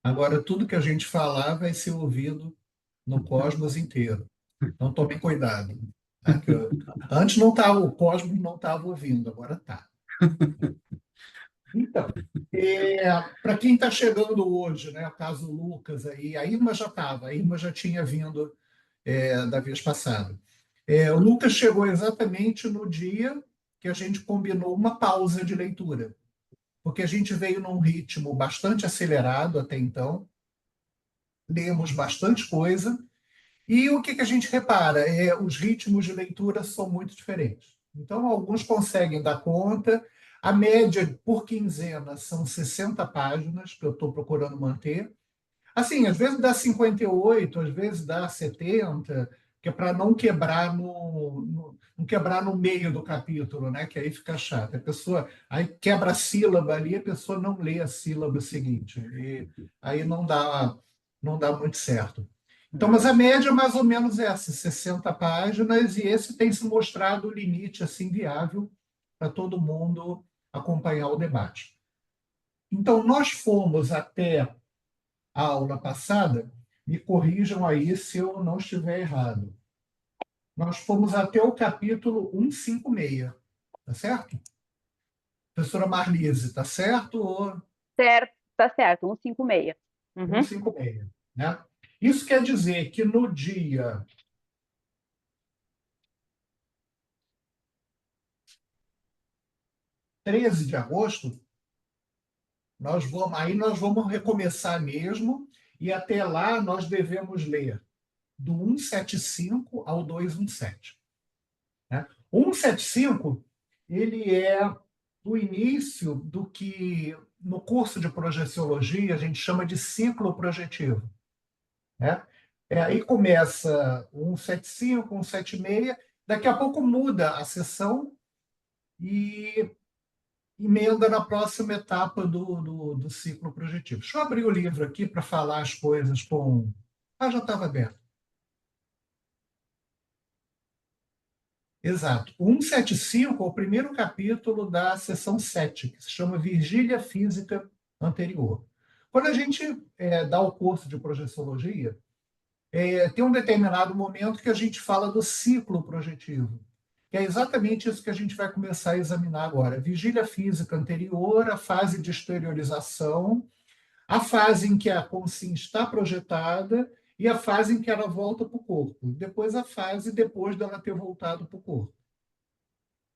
Agora, tudo que a gente falar vai ser ouvido no cosmos inteiro. Então, tome cuidado. Tá? Antes não tava, o cosmos não estava ouvindo, agora está. Então, para quem está chegando hoje, né, o caso Lucas aí, a Irma já estava, a Irma já tinha vindo da vez passada. O Lucas chegou exatamente no dia que a gente combinou uma pausa de leitura, porque a gente veio num ritmo bastante acelerado até então, lemos bastante coisa, e o que, que a gente repara? Os ritmos de leitura são muito diferentes. Então, alguns conseguem dar conta, a média por quinzena são 60 páginas, que eu estou procurando manter. Assim, às vezes dá 58, às vezes dá 70, que é para não quebrar não quebrar no meio do capítulo, né? Que aí fica chato. A pessoa aí quebra a sílaba ali, a pessoa não lê a sílaba seguinte. E aí não dá muito certo. Então, mas a média é mais ou menos essa, 60 páginas, e esse tem se mostrado o limite assim viável para todo mundo acompanhar o debate. Então, nós fomos até a aula passada, me corrijam aí se eu não estiver errado. Nós fomos até o capítulo 156, tá certo? Professora Marlise, tá certo? Ou Certo, tá certo, 156. Uhum. 156, né? Isso quer dizer que no dia 13 de agosto, nós vamos recomeçar mesmo, e até lá nós devemos ler do 175 ao 217. Né? O 175 ele é do início do que no curso de projeciologia a gente chama de ciclo projetivo. Né? Aí começa o 175, 176, daqui a pouco muda a sessão e emenda na próxima etapa do ciclo projetivo. Deixa eu abrir o livro aqui para falar as coisas com. Ah, já estava aberto. Exato. O 175 é o primeiro capítulo da seção 7, que se chama Vigília Física Anterior. Quando a gente dá o curso de projeciologia, tem um determinado momento que a gente fala do ciclo projetivo, que é exatamente isso que a gente vai começar a examinar agora. Vigília física anterior, a fase de exteriorização, a fase em que a consciência está projetada e a fase em que ela volta para o corpo. Depois a fase depois dela ter voltado para o corpo.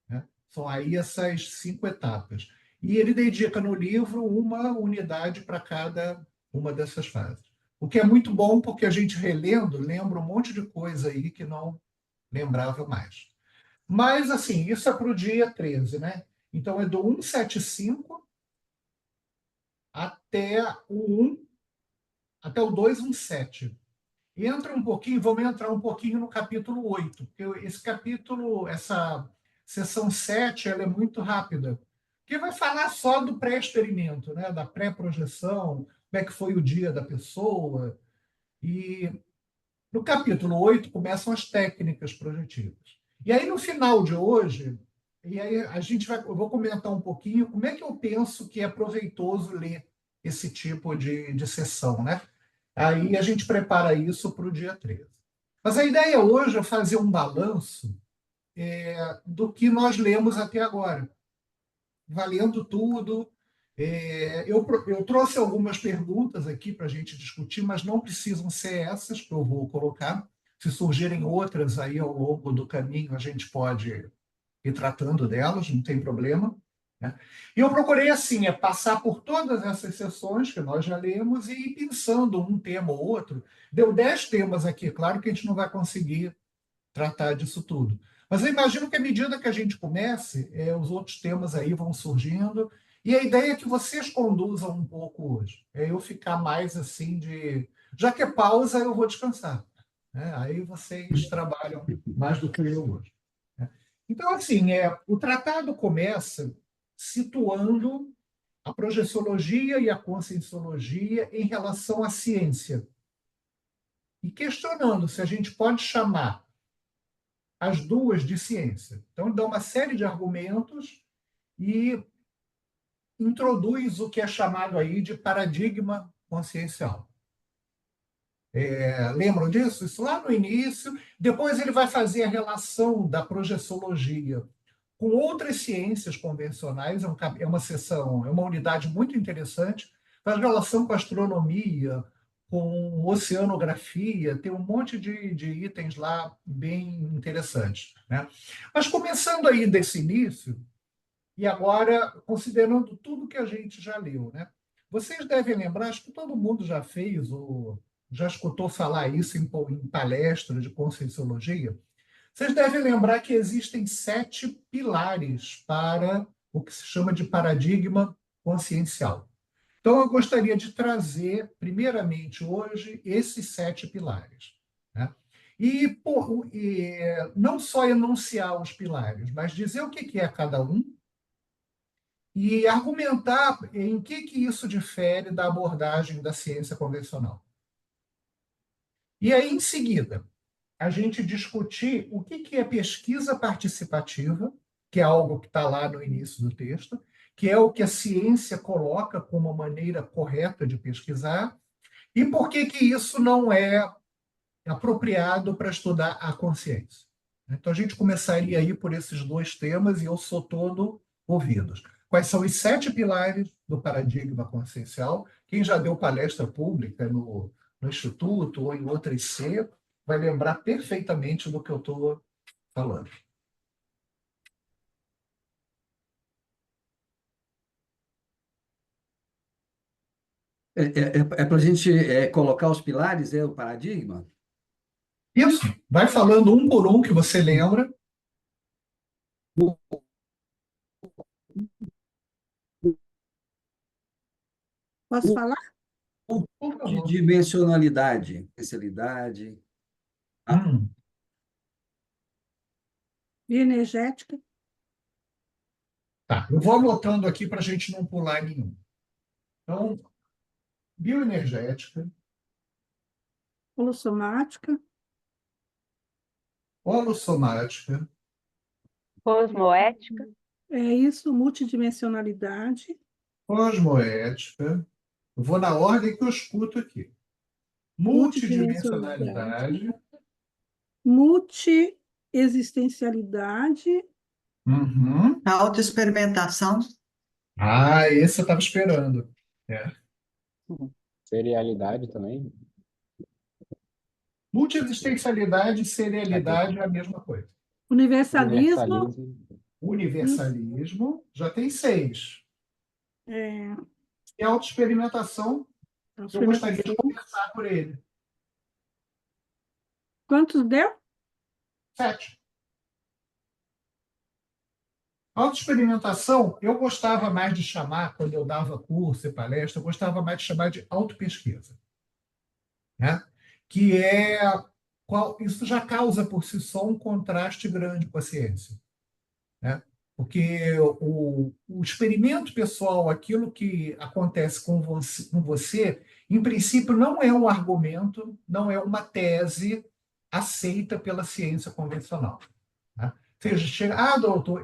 Né? São aí essas 5 etapas. E ele dedica no livro uma unidade para cada uma dessas fases. O que é muito bom, porque a gente relendo, lembra um monte de coisa aí que não lembrava mais. Mas, assim, isso é para o dia 13, né? Então, é do 175 até até o 217. Entra um pouquinho, vamos entrar um pouquinho no capítulo 8, porque esse capítulo, essa seção 7, ela é muito rápida, porque vai falar só do pré-experimento, né? Da pré-projeção, como é que foi o dia da pessoa, e no capítulo 8 começam as técnicas projetivas. E aí, no final de hoje, e aí eu vou comentar um pouquinho como é que eu penso que é proveitoso ler esse tipo de sessão, né? Aí a gente prepara isso para o dia 13. Mas a ideia hoje é fazer um balanço do que nós lemos até agora, valendo tudo. Eu trouxe algumas perguntas aqui para a gente discutir, mas não precisam ser essas que eu vou colocar. Se surgirem outras aí ao longo do caminho, a gente pode ir tratando delas, não tem problema. Né? E eu procurei, assim, passar por todas essas sessões que nós já lemos e ir pensando um tema ou outro. Deu 10 temas aqui, claro que a gente não vai conseguir tratar disso tudo. Mas eu imagino que à medida que a gente comece, os outros temas aí vão surgindo, e a ideia é que vocês conduzam um pouco hoje. Eu ficar mais assim de. Já que é pausa, eu vou descansar. Né? Aí vocês trabalham mais do que eu hoje. Né? Então, assim, o tratado começa situando a projeciologia e a conscienciologia em relação à ciência. E questionando se a gente pode chamar as duas de ciência. Então, ele dá uma série de argumentos e introduz o que é chamado aí de paradigma consciencial. Lembram disso? Isso lá no início. Depois ele vai fazer a relação da projeciologia com outras ciências convencionais. É uma seção, é uma unidade muito interessante. Faz relação com astronomia, com oceanografia, tem um monte de itens lá bem interessantes, né? Mas começando aí desse início, e agora considerando tudo que a gente já leu, né? Vocês devem lembrar, acho que todo mundo já fez ou já escutou falar isso em palestra de conscienciologia. Vocês devem lembrar que existem 7 pilares para o que se chama de paradigma consciencial. Então, eu gostaria de trazer, primeiramente, hoje, esses 7 pilares, né? E não só enunciar os pilares, mas dizer o que é cada um e argumentar em que isso difere da abordagem da ciência convencional. E aí, em seguida, a gente discutir o que é pesquisa participativa, que é algo que está lá no início do texto, que é o que a ciência coloca como a maneira correta de pesquisar, e por que isso não é apropriado para estudar a consciência. Então, a gente começaria aí por esses 2 temas e eu sou todo ouvidos. Quais são os 7 pilares do paradigma consciencial? Quem já deu palestra pública no Instituto ou em outra IC vai lembrar perfeitamente do que eu estou falando. É para a gente colocar os pilares, o paradigma? Isso. Vai falando um por um que você lembra. Posso falar? Por favor. Dimensionalidade, essencialidade. Bioenergética, Tá. Eu vou anotando aqui para a gente não pular nenhum. Então, bioenergética, holossomática, holossomática, Cosmoética, isso, multidimensionalidade, cosmoética. Eu vou na ordem que eu escuto aqui. Multidimensionalidade. multiexistencialidade, Uhum. Autoexperimentação. Esse eu estava esperando. Serialidade também. Multiexistencialidade e serialidade é a mesma coisa. universalismo, Universalismo. Universalismo já tem 6. é, E autoexperimentação, eu gostaria de começar por ele. quantos deu? 7. Autoexperimentação, eu gostava mais de chamar, quando eu dava curso e palestra, eu gostava mais de chamar de autopesquisa, né? Que isso já causa por si só um contraste grande com a ciência, né? Porque o experimento pessoal, aquilo que acontece com você, em princípio, não é um argumento, não é uma tese aceita pela ciência convencional, né? Ou seja, doutor,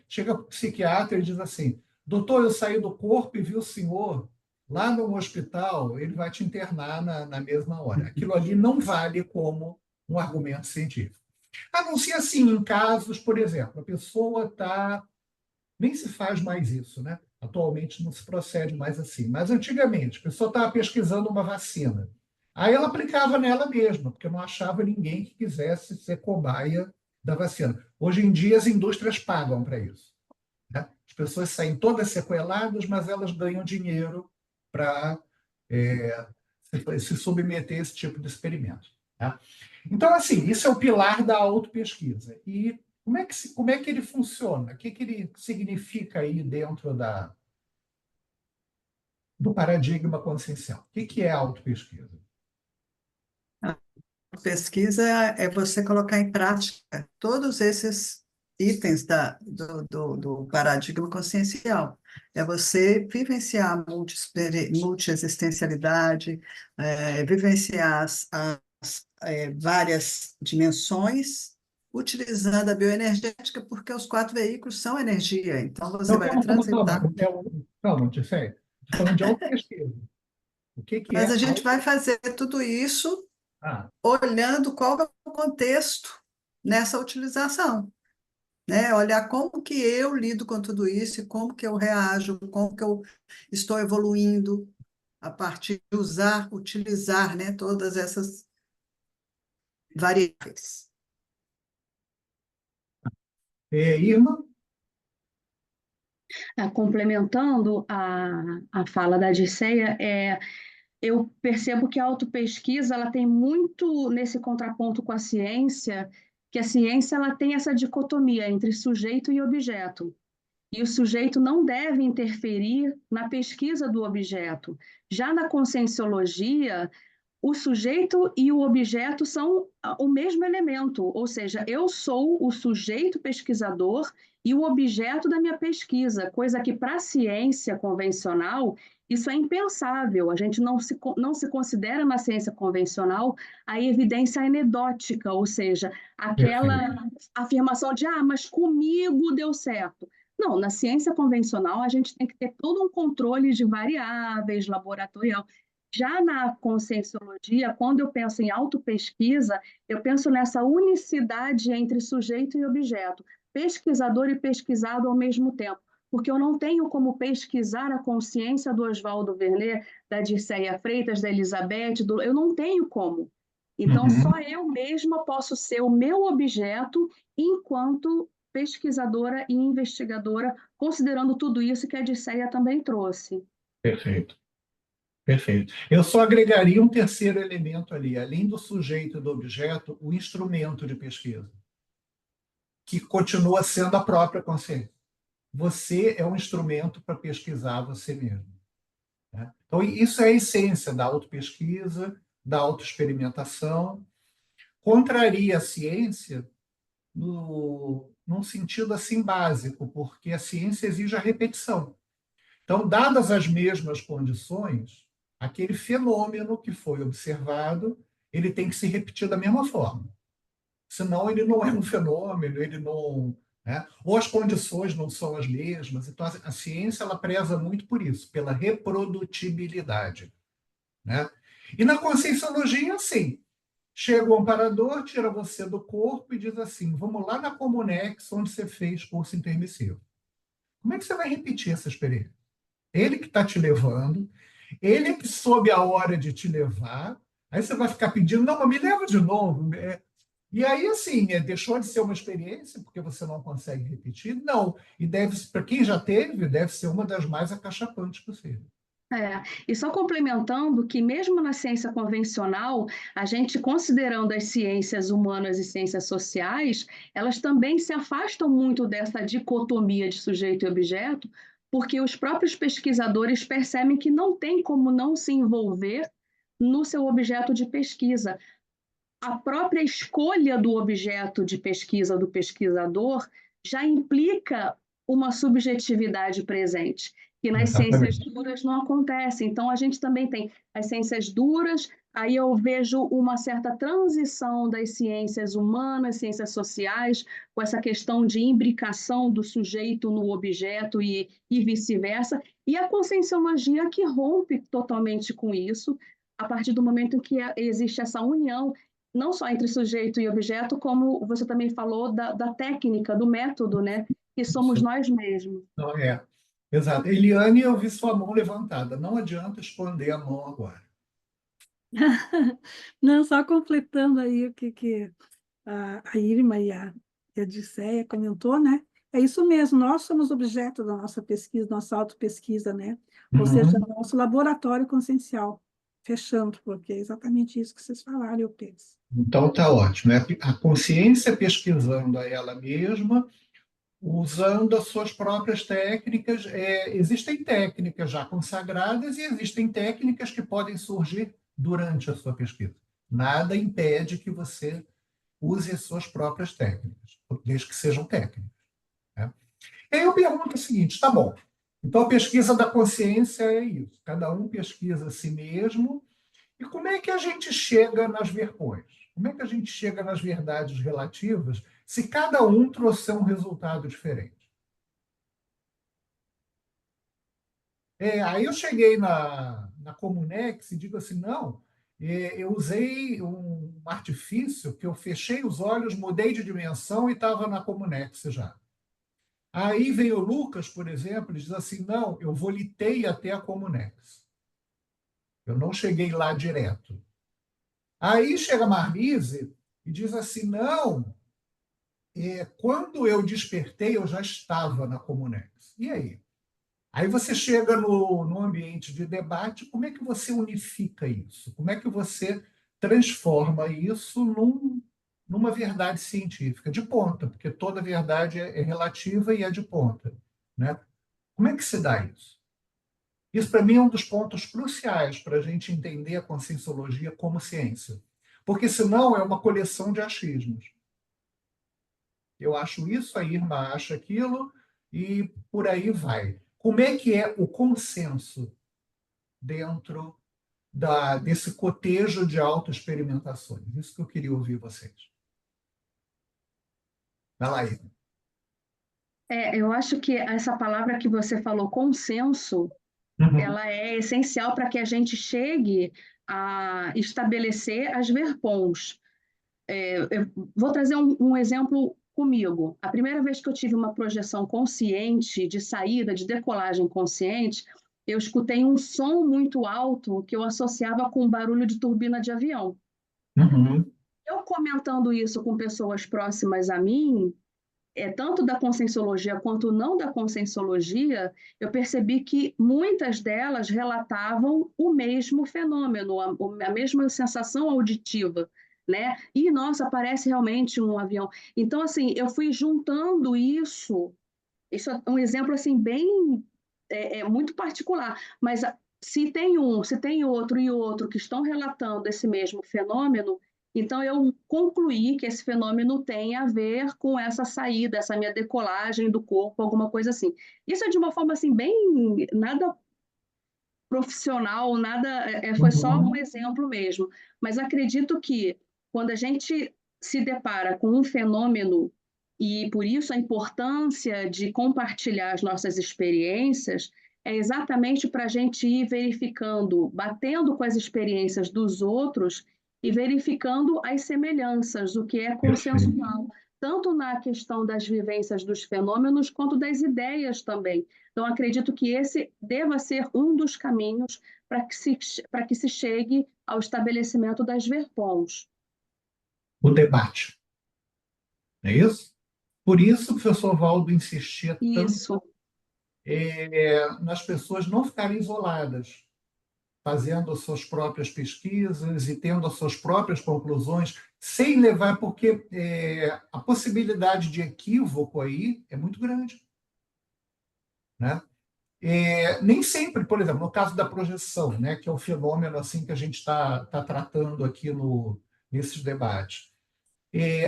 chega o psiquiatra e diz assim: doutor, eu saí do corpo e vi o senhor lá no hospital, ele vai te internar na mesma hora. Aquilo ali não vale como um argumento científico. A não ser assim, em casos, por exemplo, a pessoa está. Nem se faz mais isso, né? Atualmente não se procede mais assim. Mas antigamente, a pessoa estava pesquisando uma vacina. Aí ela aplicava nela mesma, porque não achava ninguém que quisesse ser cobaia da vacina. Hoje em dia, as indústrias pagam para isso, né? As pessoas saem todas sequeladas, mas elas ganham dinheiro para se submeter a esse tipo de experimento, tá? Então, assim, isso é o pilar da autopesquisa. E como é que ele funciona? O que ele significa aí dentro do paradigma consciencial? O que é a autopesquisa? Pesquisa é você colocar em prática todos esses itens do paradigma consciencial. É você vivenciar a multiexistencialidade, vivenciar as várias dimensões, utilizando a bioenergética, porque os 4 veículos são energia. Então, você vai transitar. Calma, Tifé. Estou falando de autopesquisa. O que que Mas é a gente auto... vai fazer tudo isso Ah, olhando qual é o contexto nessa utilização, né? Olhar como que eu lido com tudo isso e como que eu reajo, como que eu estou evoluindo a partir de utilizar, né, todas essas variáveis. Irma? Complementando a fala da Dirceia, eu percebo que a autopesquisa ela tem muito nesse contraponto com a ciência, que a ciência ela tem essa dicotomia entre sujeito e objeto. E o sujeito não deve interferir na pesquisa do objeto. Já na conscienciologia, o sujeito e o objeto são o mesmo elemento, ou seja, eu sou o sujeito pesquisador e o objeto da minha pesquisa, coisa que para a ciência convencional isso é impensável. A gente não se considera na ciência convencional a evidência anedótica, ou seja, Perfeito. aquela afirmação de mas comigo deu certo. Não, na ciência convencional a gente tem que ter todo um controle de variáveis laboratorial. Já na conscienciologia, quando eu penso em autopesquisa, eu penso nessa unicidade entre sujeito e objeto, pesquisador e pesquisado ao mesmo tempo, porque eu não tenho como pesquisar a consciência do Oswaldo Vernet, da Dirceia Freitas, da Elizabeth, eu não tenho como. Então, Uhum. só eu mesma posso ser o meu objeto enquanto pesquisadora e investigadora, considerando tudo isso que a Dirceia também trouxe. Perfeito. Perfeito. Eu só agregaria um terceiro elemento ali, além do sujeito e do objeto, o instrumento de pesquisa, que continua sendo a própria consciência. Você é um instrumento para pesquisar você mesmo, né? Então, isso é a essência da autopesquisa, da autoexperimentação. Contraria a ciência num sentido assim básico, porque a ciência exige a repetição. Então, dadas as mesmas condições, aquele fenômeno que foi observado, ele tem que se repetir da mesma forma. Senão, ele não é um fenômeno, ele não... Né? Ou as condições não são as mesmas. Então, a ciência ela preza muito por isso, pela reprodutibilidade, né? E na conscienciologia, assim, chega o amparador, tira você do corpo e diz assim, vamos lá na Comunex, onde você fez curso intermissivo. Como é que você vai repetir essa experiência? Ele que está te levando, ele que soube a hora de te levar, aí você vai ficar pedindo, não, mas me leva de novo. E aí, assim, deixou de ser uma experiência, porque você não consegue repetir? Não. E deve, para quem já teve, deve ser uma das mais acachapantes possível. E só complementando que mesmo na ciência convencional, a gente considerando as ciências humanas e ciências sociais, elas também se afastam muito dessa dicotomia de sujeito e objeto, porque os próprios pesquisadores percebem que não tem como não se envolver no seu objeto de pesquisa. A própria escolha do objeto de pesquisa do pesquisador já implica uma subjetividade presente, que nas ciências Exatamente. duras não acontece. Então, a gente também tem as ciências duras, aí eu vejo uma certa transição das ciências humanas, ciências sociais, com essa questão de imbricação do sujeito no objeto e vice-versa, e a conscienciologia que rompe totalmente com isso, a partir do momento em que existe essa união não só entre sujeito e objeto, como você também falou da técnica, do método, né? Que somos nós mesmos. Não, exato. Eliane, eu vi sua mão levantada. Não adianta esconder a mão agora. Não, só completando aí o que a Irma e a Dirceia comentou, né? É isso mesmo, nós somos objeto da nossa pesquisa, nossa autopesquisa, né? Ou seja, Uhum. nosso laboratório consciencial. Fechando, porque é exatamente isso que vocês falaram, eu penso. Então, tá ótimo, né? A consciência pesquisando a ela mesma, usando as suas próprias técnicas. Existem técnicas já consagradas e existem técnicas que podem surgir durante a sua pesquisa. Nada impede que você use as suas próprias técnicas, desde que sejam técnicas, né? E aí eu pergunto o seguinte, tá bom, então a pesquisa da consciência é isso, cada um pesquisa a si mesmo, e como é que a gente chega nas verpões? Como é que a gente chega nas verdades relativas se cada um trouxer um resultado diferente? Aí eu cheguei na na Comunex e digo assim, não, eu usei um artifício que eu fechei os olhos, mudei de dimensão e estava na Comunex já. Aí vem o Lucas, por exemplo, e diz assim, não, eu volitei até a Comunex. Eu não cheguei lá direto. Aí chega a Marlise e diz assim, não, quando eu despertei, eu já estava na Comunex. E aí? Aí você chega no ambiente de debate, como é que você unifica isso? Como é que você transforma isso numa verdade científica, de ponta, porque toda verdade é relativa e é de ponta, né? Como é que se dá isso? Isso, para mim, é um dos pontos cruciais para a gente entender a conscienciologia como ciência. Porque, senão, é uma coleção de achismos. Eu acho isso, a Irma acha aquilo, e por aí vai. Como é que é o consenso dentro desse cotejo de autoexperimentações? Isso que eu queria ouvir vocês. Vai lá, Irma. Eu acho que essa palavra que você falou, consenso, ela é essencial para que a gente chegue a estabelecer as verpons. Eu vou trazer um exemplo comigo. A primeira vez que eu tive uma projeção consciente de saída, de decolagem consciente, eu escutei um som muito alto que eu associava com barulho de turbina de avião. Uhum. Eu comentando isso com pessoas próximas a mim, tanto da conscienciologia quanto não da conscienciologia, eu percebi que muitas delas relatavam o mesmo fenômeno, a mesma sensação auditiva, né? E, nossa, parece realmente um avião. Então, assim, eu fui juntando isso é um exemplo, assim, bem, muito particular, mas se tem um, se tem outro e outro que estão relatando esse mesmo fenômeno, então eu concluí que esse fenômeno tem a ver com essa saída, essa minha decolagem do corpo, alguma coisa assim. Isso é de uma forma assim bem nada profissional, nada, foi só um exemplo mesmo. Mas acredito que quando a gente se depara com um fenômeno e por isso a importância de compartilhar as nossas experiências é exatamente para a gente ir verificando, batendo com as experiências dos outros e verificando as semelhanças, o que é consensual, tanto na questão das vivências dos fenômenos quanto das ideias também. Então, acredito que esse deva ser um dos caminhos para que se chegue ao estabelecimento das verpons. O debate. É isso? Por isso o professor Valdo insistia tanto Isso, nas pessoas não ficarem isoladas, fazendo as suas próprias pesquisas e tendo as suas próprias conclusões, sem levar, porque a possibilidade de equívoco aí é muito grande, né? Nem sempre, por exemplo, no caso da projeção, né, que é o fenômeno assim que a gente está tratando aqui nesses debates,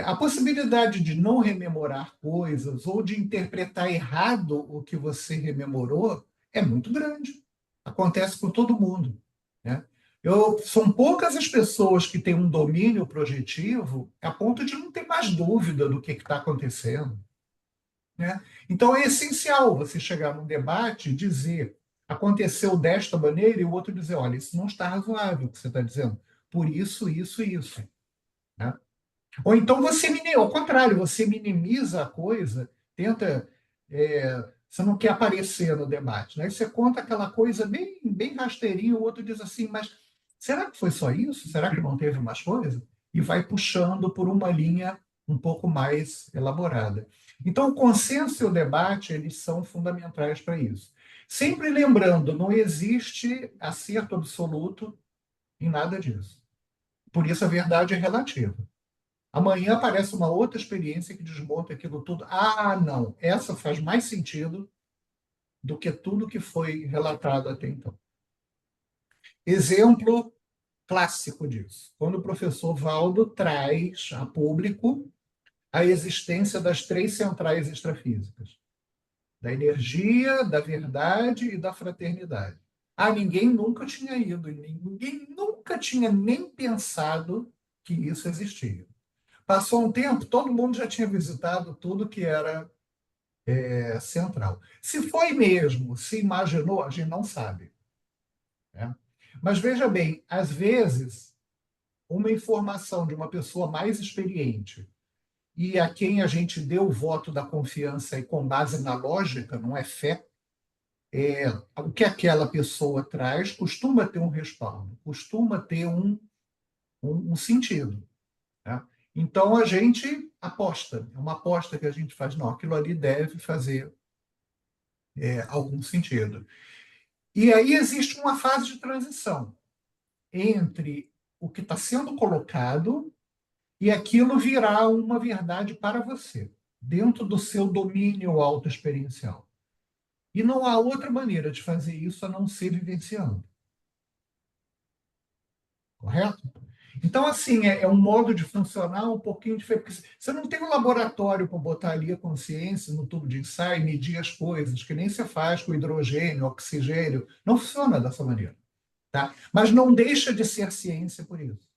a possibilidade de não rememorar coisas ou de interpretar errado o que você rememorou é muito grande. Acontece com todo mundo, né? São poucas as pessoas que têm um domínio projetivo a ponto de não ter mais dúvida do que está acontecendo, né? Então é essencial você chegar num debate e dizer aconteceu desta maneira e o outro dizer, olha, isso não está razoável o que você está dizendo, por isso, isso e isso, né? Ou então ao contrário, você minimiza a coisa, tenta, você não quer aparecer no debate, né? Você conta aquela coisa bem, bem rasteirinha, o outro diz assim, mas será que foi só isso? Será que não teve mais coisa? E vai puxando por uma linha um pouco mais elaborada. Então, o consenso e o debate, eles são fundamentais para isso. Sempre lembrando, não existe acerto absoluto em nada disso. Por isso, a verdade é relativa. Amanhã aparece uma outra experiência que desmonta aquilo tudo. Ah, não, essa faz mais sentido do que tudo que foi relatado até então. Exemplo clássico disso. Quando o professor Valdo traz a público a existência das 3 centrais extrafísicas, da energia, da verdade e da fraternidade. Ah, ninguém nunca tinha ido, ninguém nunca tinha nem pensado que isso existia. Passou um tempo, todo mundo já tinha visitado tudo que era central. Se foi mesmo, se imaginou, a gente não sabe, né? Mas veja bem, às vezes, uma informação de uma pessoa mais experiente e a quem a gente deu o voto da confiança e com base na lógica, não é fé, o que aquela pessoa traz costuma ter um respaldo, costuma ter um sentido, né? Então a gente aposta, é uma aposta que a gente faz, não, aquilo ali deve fazer algum sentido. E aí existe uma fase de transição entre o que está sendo colocado e aquilo virar uma verdade para você, dentro do seu domínio autoexperiencial. E não há outra maneira de fazer isso a não ser vivenciando. Correto? Então, assim, é um modo de funcionar um pouquinho diferente. Porque você não tem um laboratório para botar ali a consciência no tubo de ensaio e medir as coisas, que nem você faz com hidrogênio, oxigênio. Não funciona dessa maneira. Tá? Mas não deixa de ser ciência por isso.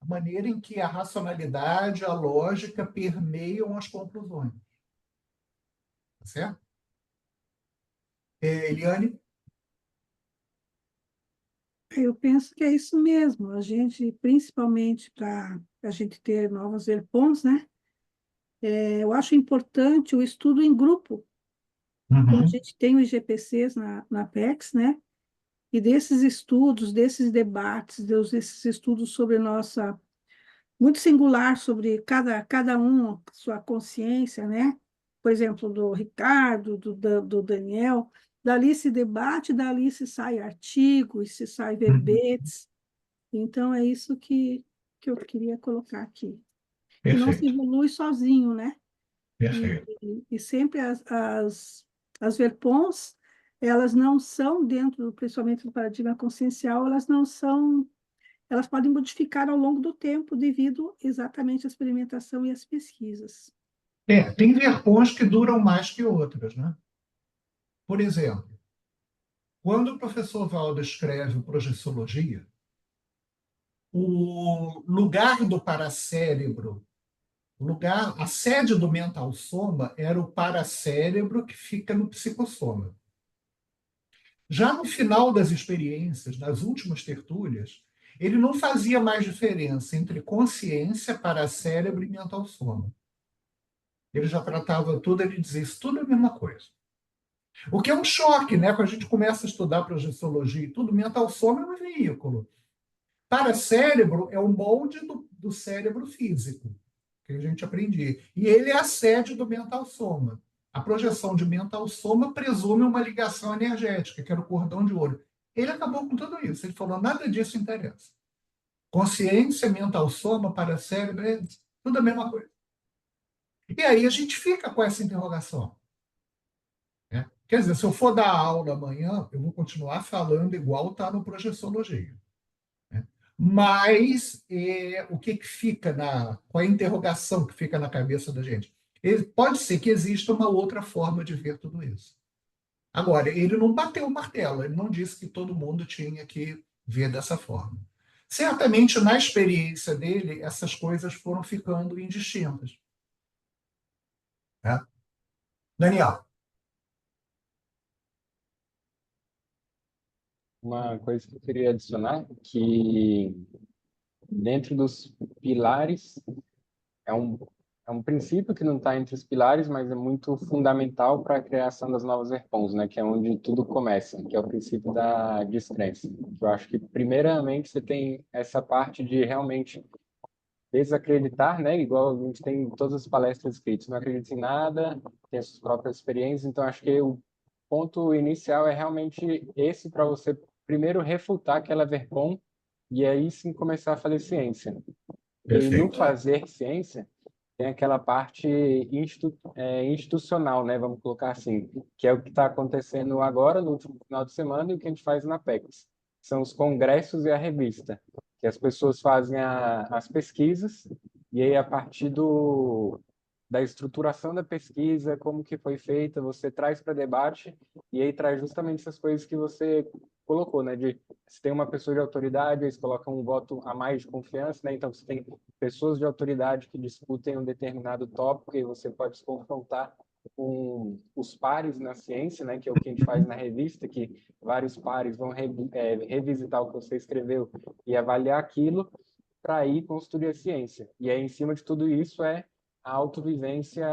A maneira em que a racionalidade, a lógica permeiam as conclusões. Tá certo? Eliane? Eu penso que é isso mesmo. A gente, principalmente para a gente ter novos ERPONs, né? Eu acho importante o estudo em grupo, como a gente tem os IGPCs na PEX, né? E desses estudos, desses debates, desses estudos sobre nossa, muito singular sobre cada um, sua consciência, né? Por exemplo, do Ricardo, do Daniel, dali se debate, dali se sai artigos, se sai verbetes. Então, é isso que eu queria colocar aqui. Que não se Perfeito, evolui sozinho, né? perfeito. E sempre as verpons, elas não são dentro, principalmente do paradigma consciencial, elas não são, elas podem modificar ao longo do tempo devido exatamente à experimentação e às pesquisas. Tem verpões que duram mais que outras, né? Por exemplo, quando o professor Valdo escreve o Projeciologia, o lugar do paracérebro, a sede do mental soma era o paracérebro que fica no psicossoma. Já no final das experiências, nas últimas tertúlias, ele não fazia mais diferença entre consciência, paracérebro e mental soma. Ele já tratava tudo, ele dizia isso tudo é a mesma coisa. O que é um choque, né? Quando a gente começa a estudar projeciologia e tudo, mental soma é um veículo. Paracérebro é o molde do cérebro físico, que a gente aprendia. E ele é a sede do mental soma. A projeção de mental soma presume uma ligação energética, que era o cordão de ouro. Ele acabou com tudo isso. Ele falou, nada disso interessa. Consciência, mental soma, paracérebro, é tudo a mesma coisa. E aí a gente fica com essa interrogação, né? Quer dizer, se eu for dar aula amanhã, eu vou continuar falando igual está no Projeciologia, né? Mas o que fica qual é a interrogação que fica na cabeça da gente? Pode ser que exista uma outra forma de ver tudo isso. Agora, ele não bateu o martelo, ele não disse que todo mundo tinha que ver dessa forma. Certamente, na experiência dele, essas coisas foram ficando indistintas, né? Daniel. Uma coisa que eu queria adicionar, que dentro dos pilares, é um, é um princípio que não está entre os pilares, mas é muito fundamental para a criação das novas ERPONs, né? Que é onde tudo começa, que é o princípio da descrença. Eu acho que, primeiramente, você tem essa parte de realmente desacreditar, né? Igual a gente tem em todas as palestras escritas, não acredita em nada, tem as suas próprias experiências, então acho que o ponto inicial é realmente esse para você primeiro refutar aquela verpom e aí sim começar a fazer ciência. E no Perfeito. fazer ciência tem aquela parte institucional, né? Vamos colocar assim, que é o que está acontecendo agora, no último final de semana, e o que a gente faz na PEX. São os congressos e a revista, que as pessoas fazem as pesquisas, e aí a partir da estruturação da pesquisa, como que foi feita, você traz para debate, e aí traz justamente essas coisas que você colocou, né? Se tem uma pessoa de autoridade, eles colocam um voto a mais de confiança, né? Então, você tem pessoas de autoridade que discutem um determinado tópico e você pode se confrontar com os pares na ciência, né, que é o que a gente faz na revista, que vários pares vão revisitar o que você escreveu e avaliar aquilo para aí construir a ciência. E aí, em cima de tudo isso, é a autovivência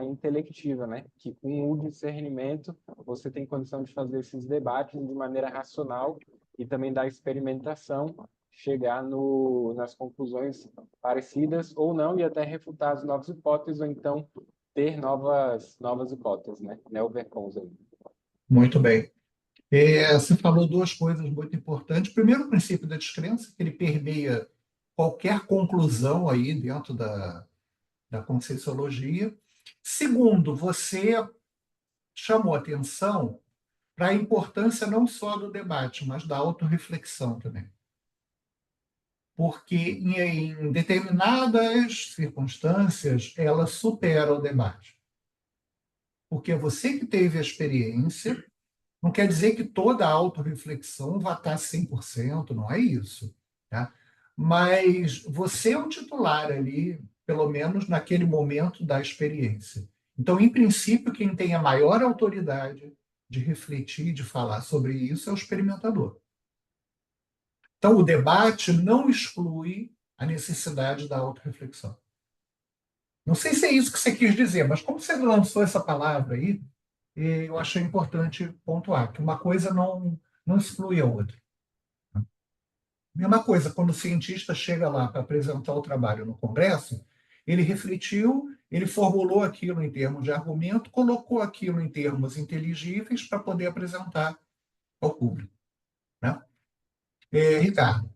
intelectiva, né? Que com o discernimento você tem condição de fazer esses debates de maneira racional e também da experimentação chegar nas conclusões parecidas ou não e até refutar as novas hipóteses ou então ter novas hipóteses, né? Neovercons aí. Muito bem. Você falou duas coisas muito importantes. Primeiro, o princípio da descrença, que ele permeia qualquer conclusão aí dentro da Conscienciologia. Segundo, você chamou atenção para a importância não só do debate, mas da autorreflexão também. Porque em determinadas circunstâncias ela supera o debate. Porque é você que teve a experiência, não quer dizer que toda a autorreflexão vai estar 100%, não é isso. Tá? Mas você é o titular ali, pelo menos naquele momento da experiência. Então, em princípio, quem tem a maior autoridade de refletir, de falar sobre isso, é o experimentador. Então, o debate não exclui a necessidade da autorreflexão. Não sei se é isso que você quis dizer, mas como você lançou essa palavra aí, eu achei importante pontuar que uma coisa não exclui a outra. Mesma coisa, quando o cientista chega lá para apresentar o trabalho no Congresso, ele refletiu, ele formulou aquilo em termos de argumento, colocou aquilo em termos inteligíveis para poder apresentar ao público. Né? Ricardo.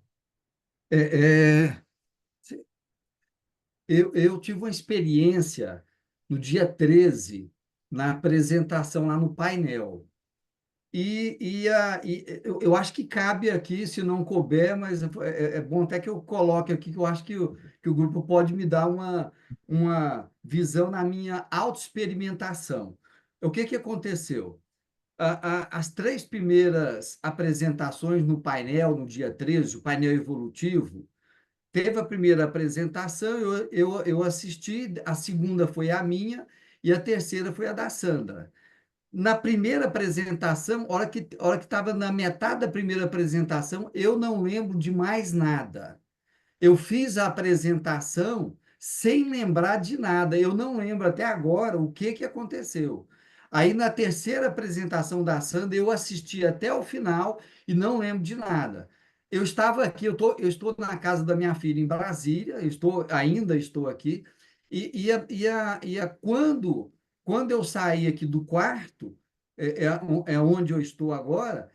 Eu tive uma experiência no dia 13, na apresentação lá no painel. Eu acho que cabe aqui, se não couber, mas é bom até que eu coloque aqui, que eu acho que o grupo pode me dar uma visão na minha autoexperimentação. O que aconteceu? As três primeiras apresentações no painel, no dia 13, o painel evolutivo, teve a primeira apresentação, eu assisti, a segunda foi a minha e a terceira foi a da Sandra. Na primeira apresentação, hora que estava na metade da primeira apresentação, eu não lembro de mais nada. Eu fiz a apresentação sem lembrar de nada. Eu não lembro até agora o que aconteceu. Aí, na terceira apresentação da Sandra, eu assisti até o final e não lembro de nada. Eu estava aqui, eu estou na casa da minha filha em Brasília, ainda estou aqui, quando eu saí aqui do quarto, onde eu estou agora,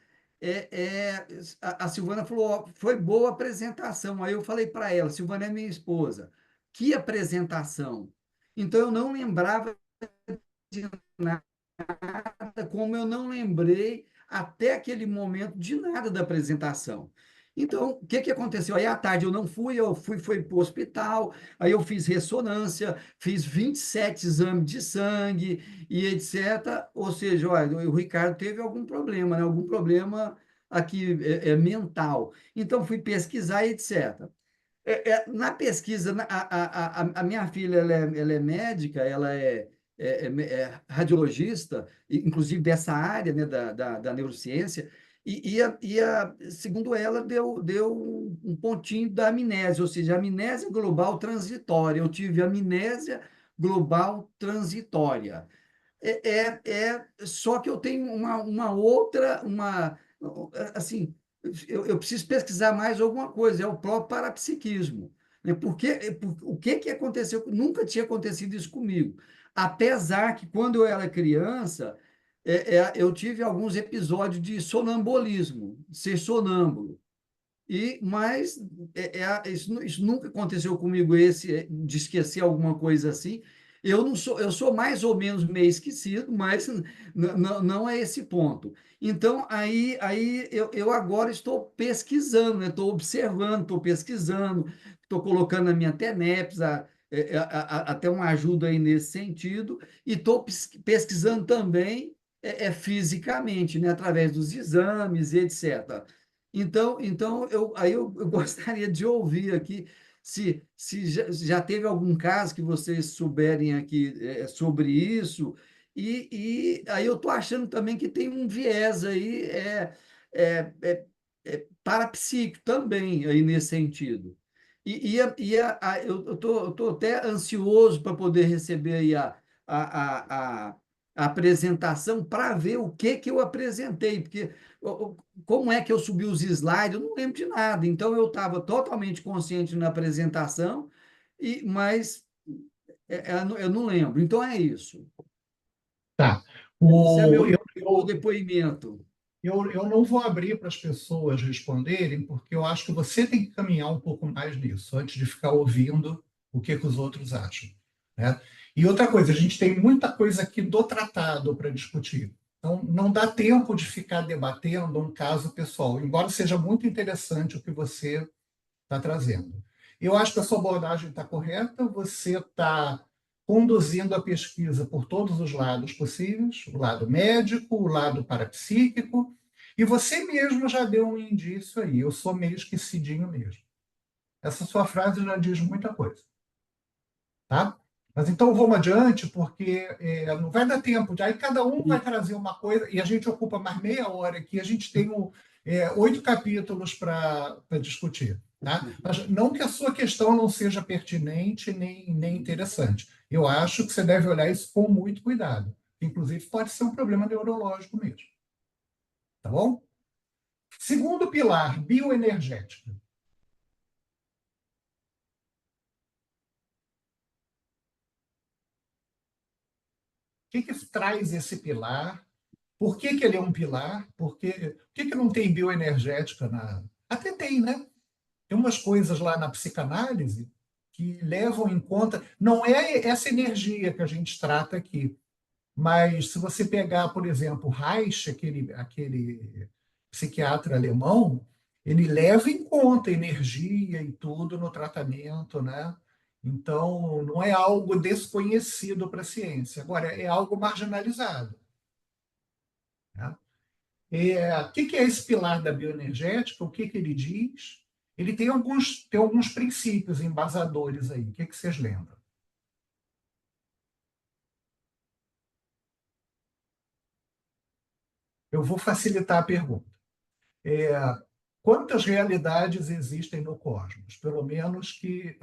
a Silvana falou: "Ó, foi boa a apresentação." Aí eu falei para ela: Silvana é minha esposa, que apresentação. Então eu não lembrava de nada, como eu não lembrei até aquele momento de nada da apresentação. Então, o que aconteceu? Aí à tarde eu não fui, fui para o hospital, aí eu fiz ressonância, fiz 27 exames de sangue e etc. Ou seja, olha, o Ricardo teve algum problema, né? Algum problema aqui mental. Então, fui pesquisar e etc. Na pesquisa, a minha filha ela é médica, ela é radiologista, inclusive dessa área, né, da neurociência, segundo ela, deu um pontinho da amnésia, ou seja, amnésia global transitória. Eu tive amnésia global transitória. Só que eu tenho uma outra, assim, eu preciso pesquisar mais alguma coisa, é o próprio parapsiquismo. Né? O que aconteceu? Nunca tinha acontecido isso comigo. Apesar que, quando eu era criança, eu tive alguns episódios de sonambulismo, ser sonâmbulo. Mas isso nunca aconteceu comigo, de esquecer alguma coisa assim. Eu sou mais ou menos meio esquecido, mas não é esse ponto. Então, aí eu agora estou pesquisando, né? Estou observando, estou pesquisando, estou colocando na minha TENEPS até uma ajuda aí nesse sentido, e estou pesquisando também fisicamente, né? Através dos exames, etc. Então eu gostaria de ouvir aqui se já teve algum caso que vocês souberem aqui sobre isso, E aí eu estou achando também que tem um viés aí é, é, parapsíquico também aí nesse sentido. Eu tô até ansioso para poder receber aí a apresentação para ver o que eu apresentei, porque como é que eu subi os slides, eu não lembro de nada. Então eu estava totalmente consciente na apresentação, mas eu não lembro. Então é isso. Tá. Esse é O, meu depoimento. eu não vou abrir para as pessoas responderem, porque eu acho que você tem que caminhar um pouco mais nisso, antes de ficar ouvindo o que os outros acham, né? E outra coisa, a gente tem muita coisa aqui do tratado para discutir. Então, não dá tempo de ficar debatendo um caso pessoal, embora seja muito interessante o que você está trazendo. Eu acho que a sua abordagem está correta, você está conduzindo a pesquisa por todos os lados possíveis, o lado médico, o lado parapsíquico, e você mesmo já deu um indício aí, eu sou meio esquecidinho mesmo. Essa sua frase já diz muita coisa, tá? Mas então vamos adiante, porque não vai dar tempo. Aí cada um vai trazer uma coisa, e a gente ocupa mais meia hora aqui, a gente tem 8 capítulos para discutir. Tá? Mas não que a sua questão não seja pertinente nem interessante. Eu acho que você deve olhar isso com muito cuidado. Inclusive, pode ser um problema neurológico mesmo. Tá bom? Segundo pilar, bioenergética. O que traz esse pilar? Por que ele é um pilar? Por que não tem bioenergética na. Até tem, né? Tem umas coisas lá na psicanálise que levam em conta. Não é essa energia que a gente trata aqui, mas se você pegar, por exemplo, Reich, aquele psiquiatra alemão, ele leva em conta energia e tudo no tratamento, né? Então, não é algo desconhecido para a ciência. Agora, é algo marginalizado, né? O que é esse pilar da bioenergética? O que ele diz? Ele tem alguns princípios embasadores aí. O que vocês lembram? Eu vou facilitar a pergunta. Quantas realidades existem no cosmos? Pelo menos que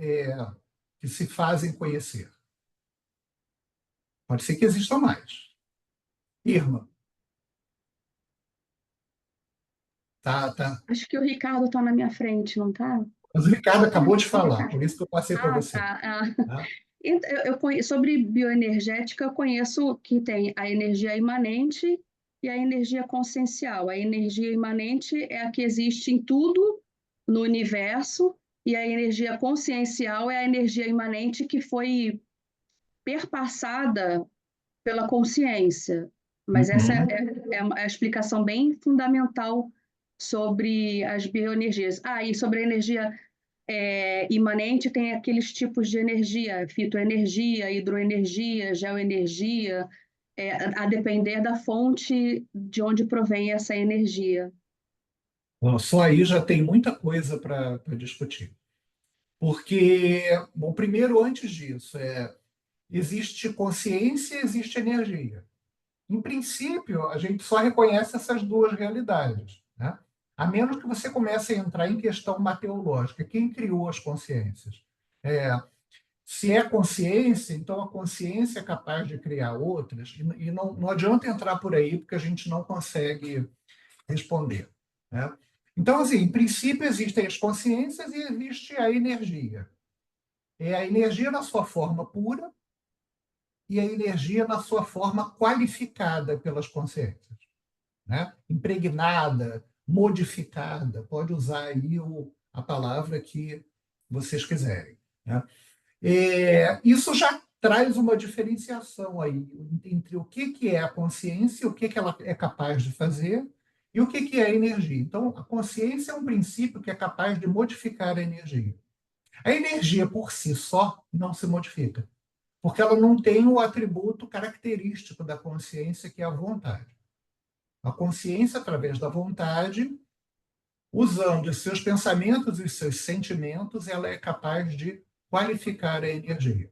se fazem conhecer. Pode ser que existam mais. Irma, tá. Acho que o Ricardo está na minha frente, não está? Mas o Ricardo acabou de falar, por isso que eu passei para Ah, você. tá. Tá? Sobre bioenergética, eu conheço que tem a energia imanente e a energia consciencial. A energia imanente é a que existe em tudo no universo, e a energia consciencial é a energia imanente que foi perpassada pela consciência. Mas essa Uhum. é a explicação bem fundamental sobre as bioenergias. E sobre a energia imanente tem aqueles tipos de energia, fitoenergia, hidroenergia, geoenergia, a depender da fonte de onde provém essa energia. Bom, só aí já tem muita coisa para discutir. Porque, bom, primeiro, antes disso, existe consciência e existe energia. Em princípio, a gente só reconhece essas duas realidades, né? A menos que você comece a entrar em questão mateológica. Quem criou as consciências? Se é consciência, então a consciência é capaz de criar outras, e não adianta entrar por aí, porque a gente não consegue responder, né? Então, assim, em princípio, existem as consciências e existe a energia. É a energia na sua forma pura e a energia na sua forma qualificada pelas consciências, né? Impregnada, modificada, pode usar aí a palavra que vocês quiserem, né? Isso já traz uma diferenciação aí entre o que é a consciência, o que ela é capaz de fazer e o que é a energia. Então, a consciência é um princípio que é capaz de modificar a energia. A energia por si só não se modifica, porque ela não tem o atributo característico da consciência, que é a vontade. A consciência, através da vontade, usando os seus pensamentos e os seus sentimentos, ela é capaz de qualificar a energia,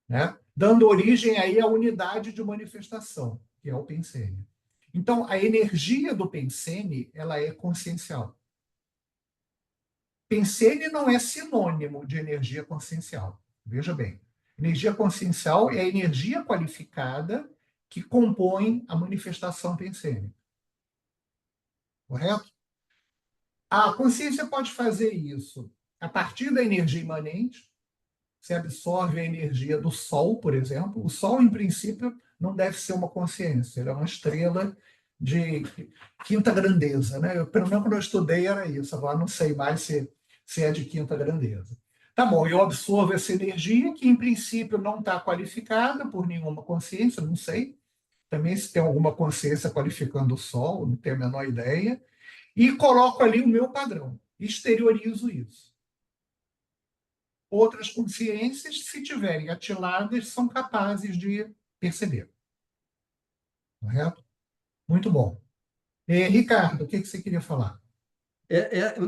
né? dando origem aí à unidade de manifestação, que é o pensene. Então, a energia do pensene, ela é consciencial. Pensene não é sinônimo de energia consciencial. Veja bem, energia consciencial é a energia qualificada que compõe a manifestação pensene. Correto? A consciência pode fazer isso a partir da energia imanente. Você absorve a energia do Sol, por exemplo. O Sol, em princípio, não deve ser uma consciência, ele é uma estrela de quinta grandeza, né? Pelo menos quando eu estudei era isso, agora não sei mais se é de quinta grandeza. Tá bom, eu absorvo essa energia que, em princípio, não está qualificada por nenhuma consciência, não sei. Também se tem alguma consciência qualificando o Sol, não tenho a menor ideia. E coloco ali o meu padrão, exteriorizo isso. Outras consciências, se tiverem atiladas, são capazes de perceber. Correto? Muito bom. Ricardo, o que você queria falar?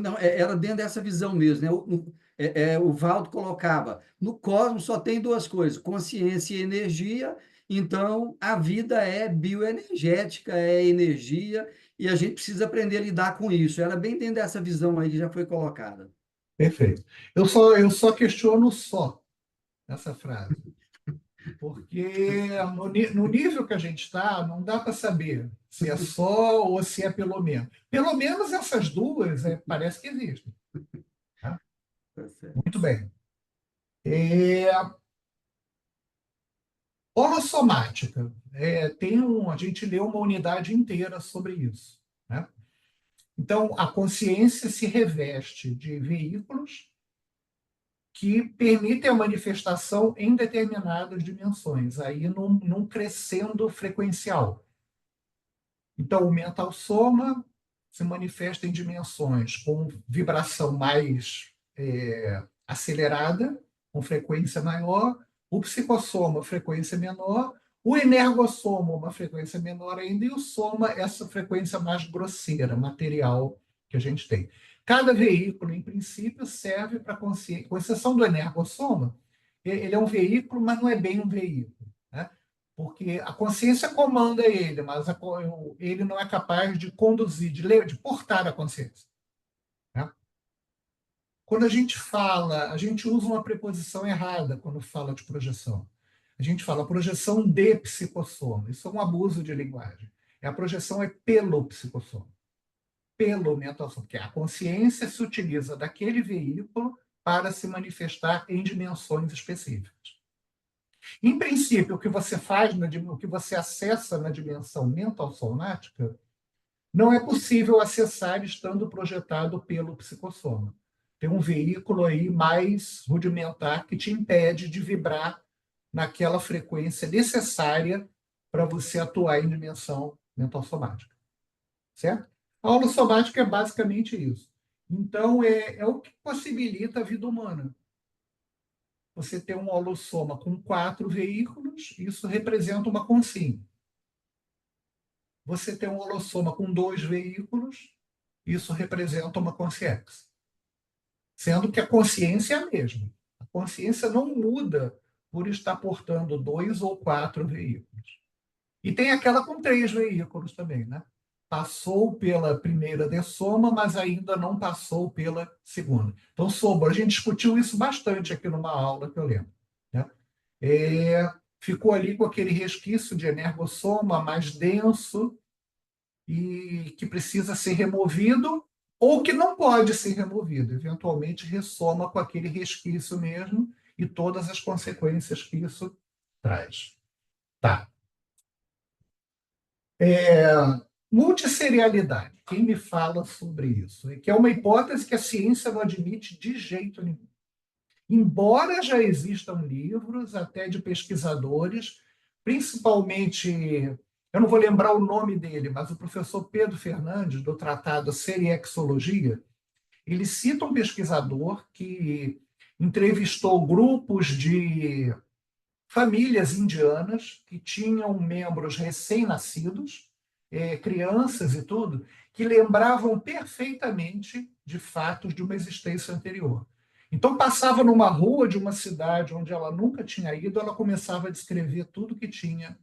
Não, era dentro dessa visão mesmo, né? O Valdo colocava, no cosmos só tem duas coisas, consciência e energia, então a vida é bioenergética, é energia, e a gente precisa aprender a lidar com isso. Era bem dentro dessa visão aí que já foi colocada. Perfeito. Eu só questiono só essa frase, porque no nível que a gente está, não dá para saber se é só ou se é pelo menos. Pelo menos essas duas parece que existem. Tá? Tá certo. Muito bem. Holossomática. A gente leu uma unidade inteira sobre isso. Né? Então, a consciência se reveste de veículos que permitem a manifestação em determinadas dimensões, aí num crescendo frequencial. Então, o mental soma se manifesta em dimensões com vibração mais acelerada, com frequência maior, o psicossoma, frequência menor, o energossoma, uma frequência menor ainda, e o soma, essa frequência mais grosseira, material que a gente tem. Cada veículo, em princípio, serve para consciência, com exceção do energossoma, ele é um veículo, mas não é bem um veículo, né? Porque a consciência comanda ele, mas ele não é capaz de conduzir, de portar a consciência. Né? Quando a gente fala, a gente usa uma preposição errada quando fala de projeção. A gente fala projeção de psicossoma. Isso é um abuso de linguagem. A projeção é pelo psicossoma, pelo mental soma, porque a consciência se utiliza daquele veículo para se manifestar em dimensões específicas. Em princípio, o que você faz, o que você acessa na dimensão mental somática, não é possível acessar estando projetado pelo psicossoma. Tem um veículo aí mais rudimentar que te impede de vibrar naquela frequência necessária para você atuar em dimensão mental somática. Certo? A holossomática é basicamente isso. Então, é o que possibilita a vida humana. Você tem um holossoma com 4 veículos, isso representa uma consciência. Você tem um holossoma com 2 veículos, isso representa uma consciência. Sendo que a consciência é a mesma. A consciência não muda por estar portando 2 ou 4 veículos. E tem aquela com 3 veículos também, né? Passou pela primeira dessoma, mas ainda não passou pela segunda. Então, a gente discutiu isso bastante aqui numa aula que eu lembro. Né? Ficou ali com aquele resquício de energossoma mais denso e que precisa ser removido ou que não pode ser removido. Eventualmente, ressoma com aquele resquício mesmo e todas as consequências que isso traz. Tá. Multisserialidade. Quem me fala sobre isso? Que é uma hipótese que a ciência não admite de jeito nenhum. Embora já existam livros, até de pesquisadores, principalmente, eu não vou lembrar o nome dele, mas o professor Pedro Fernandes, do tratado Seriexologia, ele cita um pesquisador que entrevistou grupos de famílias indianas que tinham membros recém-nascidos, crianças e tudo, que lembravam perfeitamente de fatos de uma existência anterior. Então, passava numa rua de uma cidade onde ela nunca tinha ido, ela começava a descrever tudo que tinha.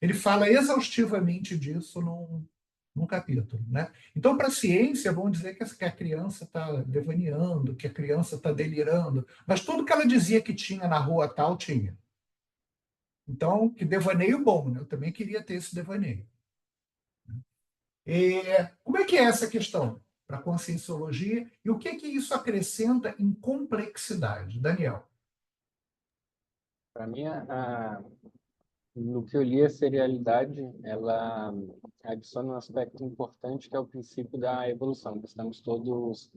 Ele fala exaustivamente disso num capítulo, né? Então, para a ciência, vão dizer que a criança está devaneando, que a criança está delirando, mas tudo que ela dizia que tinha na rua tal, tinha. Então, que devaneio bom, né? Eu também queria ter esse devaneio. Como é que é essa questão para a conscienciologia e o que isso acrescenta em complexidade? Daniel. Para mim, no que eu li, a serialidade, ela adiciona um aspecto importante que é o princípio da evolução. Estamos todos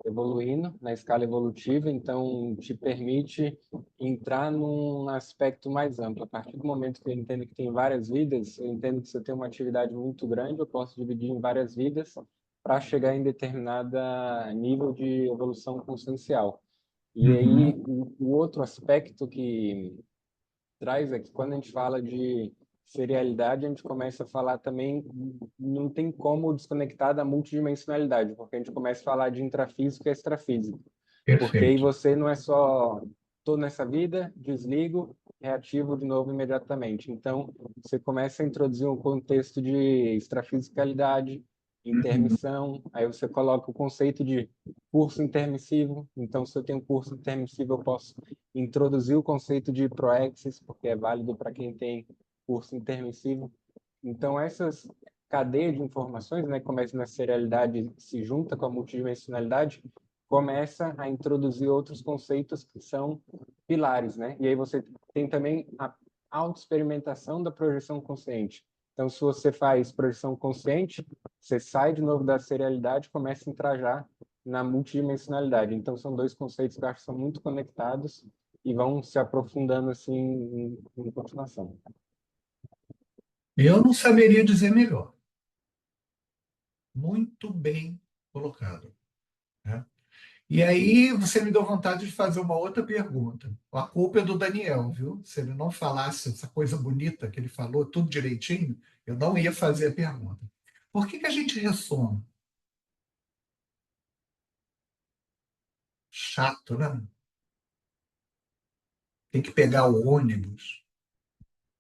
evoluindo na escala evolutiva, então te permite entrar num aspecto mais amplo. A partir do momento que eu entendo que tem várias vidas, eu entendo que se eu tenho uma atividade muito grande, eu posso dividir em várias vidas para chegar em determinado nível de evolução consciencial. E aí, o outro aspecto que traz é que quando a gente fala de serialidade, a gente começa a falar também, não tem como desconectar da multidimensionalidade, porque a gente começa a falar de intrafísico e extrafísico. Porque aí você não é só, tô nessa vida, desligo, reativo de novo imediatamente. Então, você começa a introduzir um contexto de extrafisicalidade, intermissão, aí você coloca o conceito de curso intermissivo. Então, se eu tenho um curso intermissivo, eu posso introduzir o conceito de proexis, porque é válido para quem tem curso intermissivo. Então, essas cadeias de informações, né, começa na serialidade, se junta com a multidimensionalidade, começa a introduzir outros conceitos que são pilares, né? E aí você tem também a autoexperimentação da projeção consciente. Então, se você faz projeção consciente, você sai de novo da serialidade e começa a entrar já na multidimensionalidade. Então, são dois conceitos que eu acho que são muito conectados e vão se aprofundando assim em continuação. Eu não saberia dizer melhor. Muito bem colocado, né? E aí você me deu vontade de fazer uma outra pergunta. A culpa é do Daniel, viu? Se ele não falasse essa coisa bonita que ele falou, tudo direitinho, eu não ia fazer a pergunta. Por que a gente ressona? Chato, né? Tem que pegar o ônibus.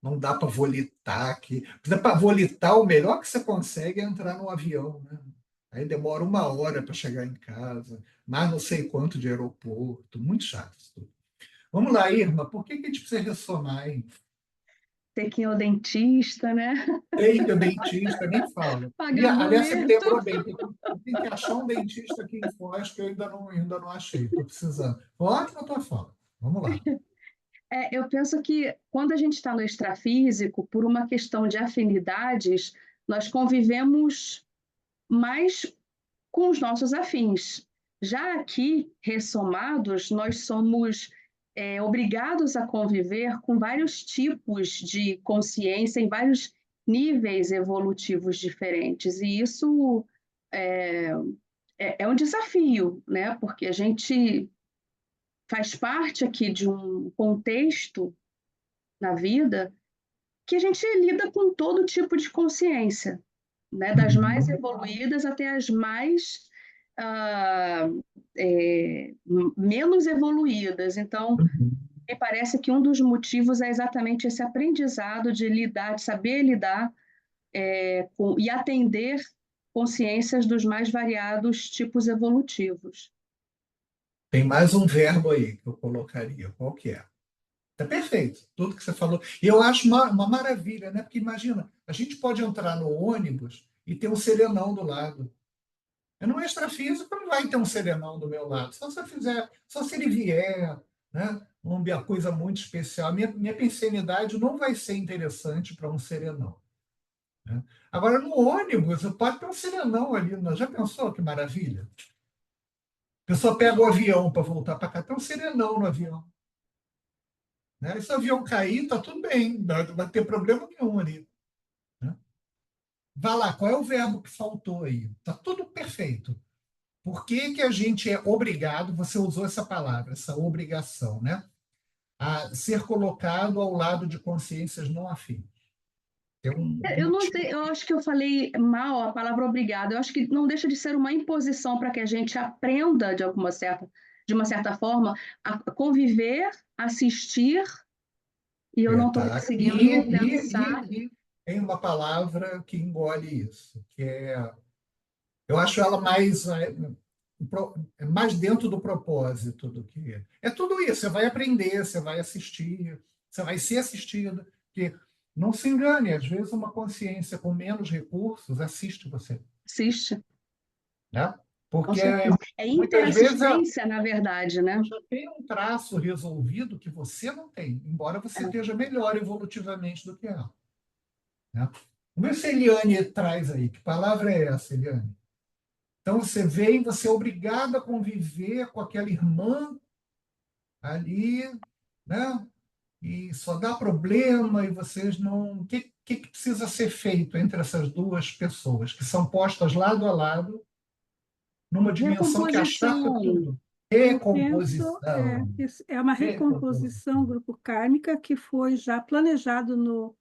Não dá para volitar aqui. Para volitar, o melhor que você consegue é entrar no avião, né? Aí demora 1 hora para chegar em casa, mais não sei quanto de aeroporto. Muito chato isso tudo. Vamos lá, Irma, por que a gente precisa ressonar, hein? Ter que ir ao dentista, né? Tem que o dentista, nem fala. E, Pagar aliás, você me boleto. lembrou bem, tem que achar um dentista aqui em Foz que eu ainda não achei, estou precisando. Ótima a tua fala. Vamos lá. Eu penso que quando a gente está no extrafísico, por uma questão de afinidades, nós convivemos mais com os nossos afins. Já aqui, ressomados, nós somos obrigados a conviver com vários tipos de consciência em vários níveis evolutivos diferentes. E isso é um desafio, né? Porque a gente faz parte aqui de um contexto na vida que a gente lida com todo tipo de consciência, né? Das mais evoluídas até as mais menos evoluídas. Então, me parece que um dos motivos é exatamente esse aprendizado de lidar, de saber lidar e atender consciências dos mais variados tipos evolutivos. Tem mais um verbo aí que eu colocaria. Qual que é? Tá perfeito, tudo que você falou. E eu acho uma maravilha, né? Porque imagina, a gente pode entrar no ônibus e ter um serenão do lado. Eu no extrafísico não vai ter um serenão do meu lado. Só se ele vier, né? Uma coisa muito especial. Minha pensenidade não vai ser interessante para um serenão, né? Agora, no ônibus, pode ter um serenão ali. Já pensou que maravilha? A pessoa pega o avião para voltar para cá, tem um serenão no avião, né? E se o avião cair, tá tudo bem, não vai ter problema nenhum ali, né? Vai lá, qual é o verbo que faltou aí? Tá tudo perfeito. Por que a gente é obrigado, você usou essa palavra, essa obrigação, né? A ser colocado ao lado de consciências não afins? Eu não sei, eu acho que eu falei mal a palavra obrigado. Eu acho que não deixa de ser uma imposição para que a gente aprenda de alguma certa de uma certa forma, a conviver, assistir, e eu não estou Tá. conseguindo pensar. E tem uma palavra que engole isso, que eu acho ela mais dentro do propósito do que... É tudo isso, você vai aprender, você vai assistir, você vai ser assistido, porque não se engane, às vezes uma consciência com menos recursos assiste você, Assiste, né? com Porque certeza. É muitas vezes interassistência, na verdade, né? já tem um traço resolvido que você não tem, embora você esteja melhor evolutivamente do que ela, né? Vamos ver se a Eliane traz aí. Que palavra é essa, Eliane? Então, você é obrigado a conviver com aquela irmã ali, né? E só dá problema e vocês não... O que precisa ser feito entre essas duas pessoas, que são postas lado a lado, numa dimensão que achata Recomposição. tudo? Eu penso, Recomposição. é uma recomposição grupo kármica que foi já planejado no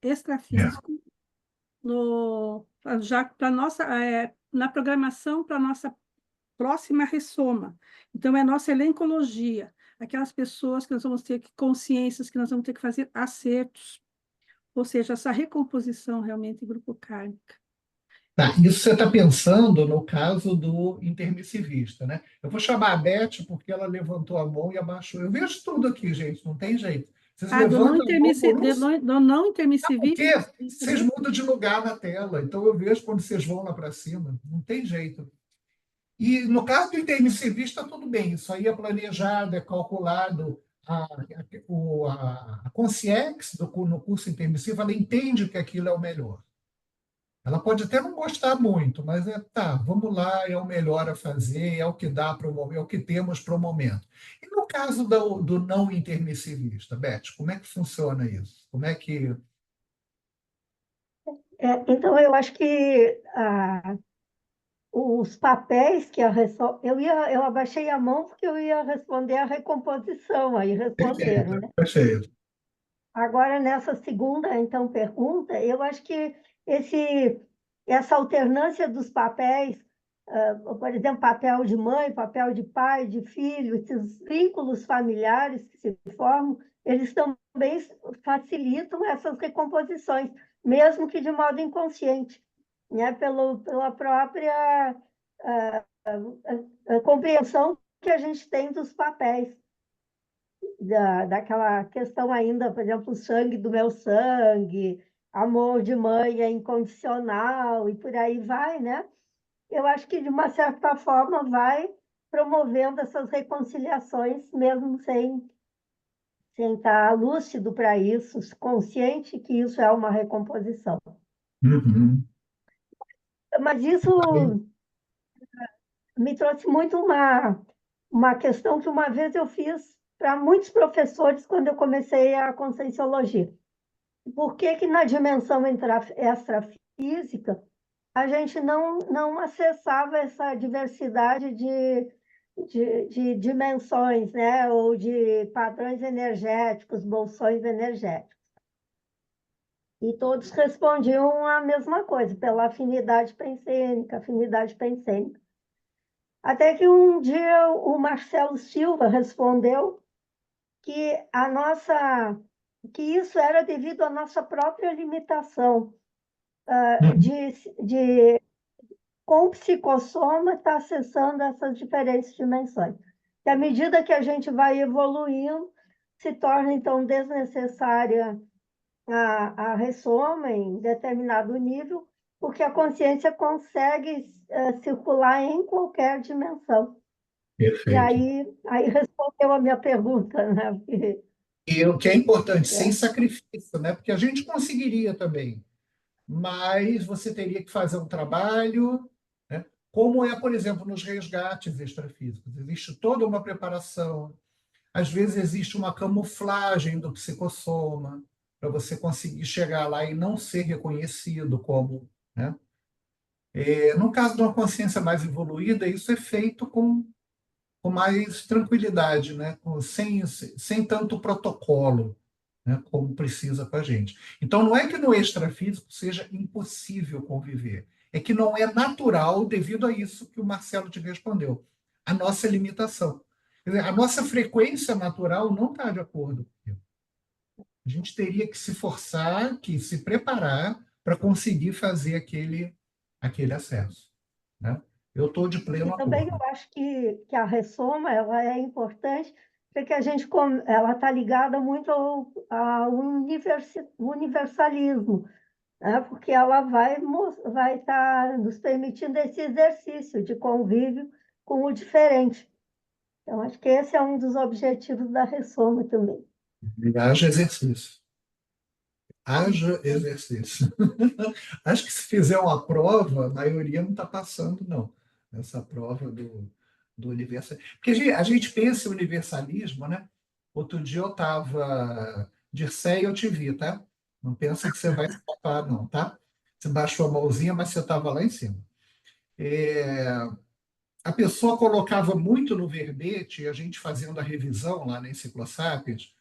extrafísico, já para nossa, na programação para nossa próxima ressoma. Então, é a nossa elencologia, aquelas pessoas que nós vamos ter consciências que nós vamos ter que fazer acertos, ou seja, essa recomposição realmente em grupo kármica. Tá, isso você está pensando no caso do intermissivista, né? Eu vou chamar a Beth porque ela levantou a mão e abaixou. Eu vejo tudo aqui, gente, não tem jeito. Vocês levantam a mão por do não intermissivista. porque vocês mudam de lugar na tela, então eu vejo quando vocês vão lá para cima, não tem jeito. E no caso do intermissivista, tudo bem, isso aí é planejado, é calculado. A Consciex, no curso intermissivo, ela entende que aquilo é o melhor. Ela pode até não gostar muito, mas tá, vamos lá, é o melhor a fazer, é o que dá para o momento, é o que temos para o momento. E no caso do não intermissivista, Beth, como é que funciona isso? Como é que... Então, eu acho que os papéis que eu abaixei a mão porque eu ia responder a recomposição, aí responderam, né? Perfeito. Agora, nessa segunda, então, pergunta, eu acho que essa alternância dos papéis, por exemplo, papel de mãe, papel de pai, de filho, esses vínculos familiares que se formam, eles também facilitam essas recomposições, mesmo que de modo inconsciente, né? Pela própria compreensão que a gente tem dos papéis. Daquela questão ainda, por exemplo, o sangue do meu sangue, amor de mãe é incondicional e por aí vai, né? Eu acho que, de uma certa forma, vai promovendo essas reconciliações, mesmo sem estar lúcido para isso, consciente que isso é uma recomposição. Uhum. Mas isso me trouxe muito uma questão que uma vez eu fiz para muitos professores quando eu comecei a conscienciologia. Por que na dimensão extrafísica a gente não acessava essa diversidade de dimensões, né? Ou de padrões energéticos, bolsões energéticos? E todos respondiam a mesma coisa, pela afinidade pensênica, Até que um dia o Marcelo Silva respondeu que que isso era devido à nossa própria limitação com o psicossoma estar acessando essas diferentes dimensões. Que à medida que a gente vai evoluindo, se torna então desnecessária a ressoma em determinado nível, porque a consciência consegue circular em qualquer dimensão. Perfeito. E aí respondeu a minha pergunta, né? Porque... E o que é importante, sem sacrifício, né? Porque a gente conseguiria também, mas você teria que fazer um trabalho, né? Como é, por exemplo, nos resgates extrafísicos. Existe toda uma preparação, às vezes existe uma camuflagem do psicossoma, para você conseguir chegar lá e não ser reconhecido como, né? No caso de uma consciência mais evoluída, isso é feito com mais tranquilidade, né? Sem tanto protocolo, né? Como precisa com a gente. Então, não é que no extrafísico seja impossível conviver, é que não é natural devido a isso que o Marcelo te respondeu, a nossa limitação. Quer dizer, a nossa frequência natural não está de acordo com aquilo. A gente teria que se forçar, que se preparar para conseguir fazer aquele acesso, né? Eu estou de pleno E também acordo. eu acho que a ressoma ela é importante porque a gente ela está ligada muito ao universalismo, né? Porque ela vai estar nos permitindo esse exercício de convívio com o diferente. Então, acho que esse é um dos objetivos da ressoma também. E haja exercício. Haja exercício. Acho que se fizer uma prova, a maioria não está passando, não. Essa prova do universalismo. Porque a gente pensa em universalismo, né? Outro dia eu estava de Dirceu e eu te vi, tá? Não pensa que você vai escapar, não, tá? Você baixou a mãozinha, mas você estava lá em cima. A pessoa colocava muito no verbete, a gente fazendo a revisão lá na Enciclosapiens,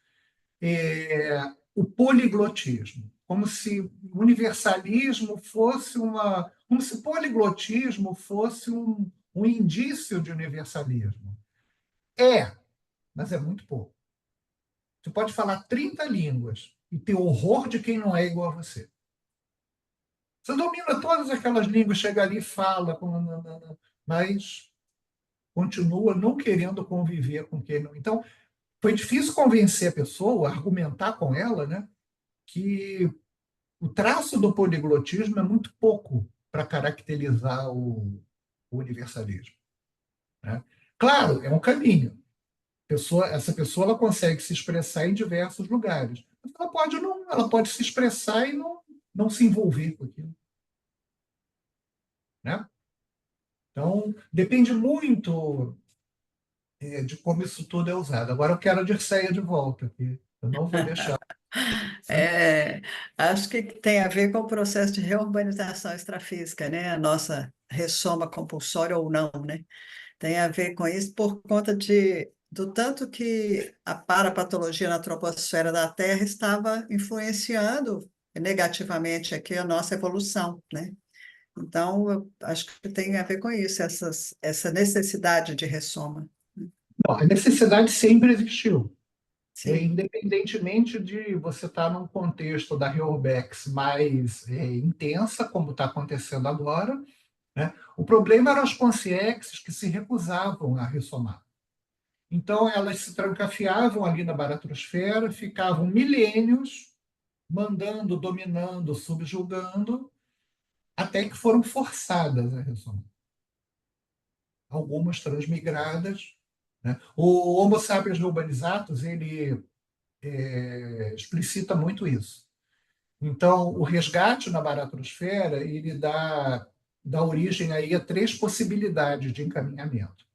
o poliglotismo, como se o universalismo fosse como se poliglotismo fosse um indício de universalismo. Mas é muito pouco. Você pode falar 30 línguas e ter horror de quem não é igual a você. Você domina todas aquelas línguas, chega ali e fala, mas continua não querendo conviver com quem não. Então, foi difícil convencer a pessoa, argumentar com ela, né, que o traço do poliglotismo é muito pouco para caracterizar o universalismo, né? Claro, é um caminho. Essa pessoa ela consegue se expressar em diversos lugares. Mas ela pode se expressar e não se envolver com aquilo, né? Então, depende muito de como isso tudo é usado. Agora eu quero a Dirceia de volta aqui. Eu não vou deixar. Acho que tem a ver com o processo de reurbanização extrafísica, né? A nossa ressoma compulsória ou não, né? Tem a ver com isso por conta do tanto que a parapatologia na troposfera da Terra estava influenciando negativamente aqui a nossa evolução, né? Então, eu acho que tem a ver com isso, essa necessidade de ressoma. Não, a necessidade sempre existiu. Sim. Independentemente de você estar num contexto da Reurbex mais intensa, como está acontecendo agora, né? O problema eram as consciências que se recusavam a ressomar. Então, elas se trancafiavam ali na baratrosfera, ficavam milênios mandando, dominando, subjugando, até que foram forçadas a ressomar. Algumas transmigradas, né? O Homo sapiens urbanizatus, ele explicita muito isso. Então, o resgate na baratrosfera, ele dá origem aí a 3 possibilidades de encaminhamento.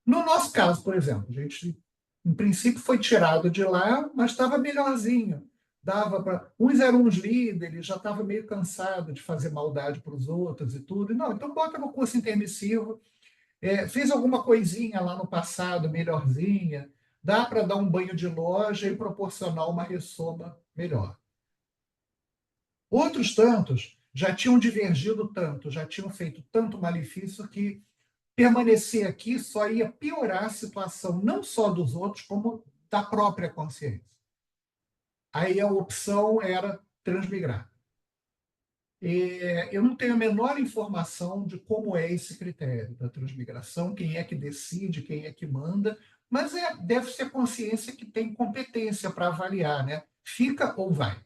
No nosso caso, por exemplo, a gente, em princípio, foi tirado de lá, mas estava melhorzinho. Dava para uns eram uns líderes, já estava meio cansado de fazer maldade para os outros e tudo. Não, então bota no curso intermissivo. Fez alguma coisinha lá no passado, melhorzinha. Dá para dar um banho de loja e proporcionar uma ressoma melhor. Outros tantos já tinham divergido tanto, já tinham feito tanto malefício que permanecer aqui só ia piorar a situação não só dos outros, como da própria consciência. Aí a opção era transmigrar. Eu não tenho a menor informação de como é esse critério da transmigração, quem é que decide, quem é que manda, mas deve ser a consciência que tem competência para avaliar, né? Fica ou vai.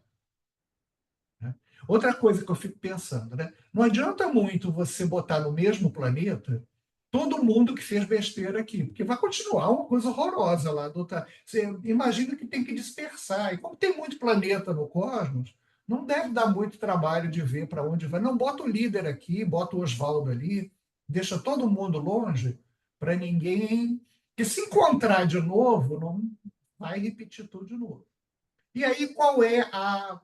Outra coisa que eu fico pensando, né? Não adianta muito você botar no mesmo planeta todo mundo que fez besteira aqui, porque vai continuar uma coisa horrorosa lá. Você imagina que tem que dispersar. E como tem muito planeta no cosmos, não deve dar muito trabalho de ver para onde vai. Não, bota o líder aqui, bota o Oswaldo ali, deixa todo mundo longe para ninguém... Porque se encontrar de novo, não vai repetir tudo de novo. E aí, qual é a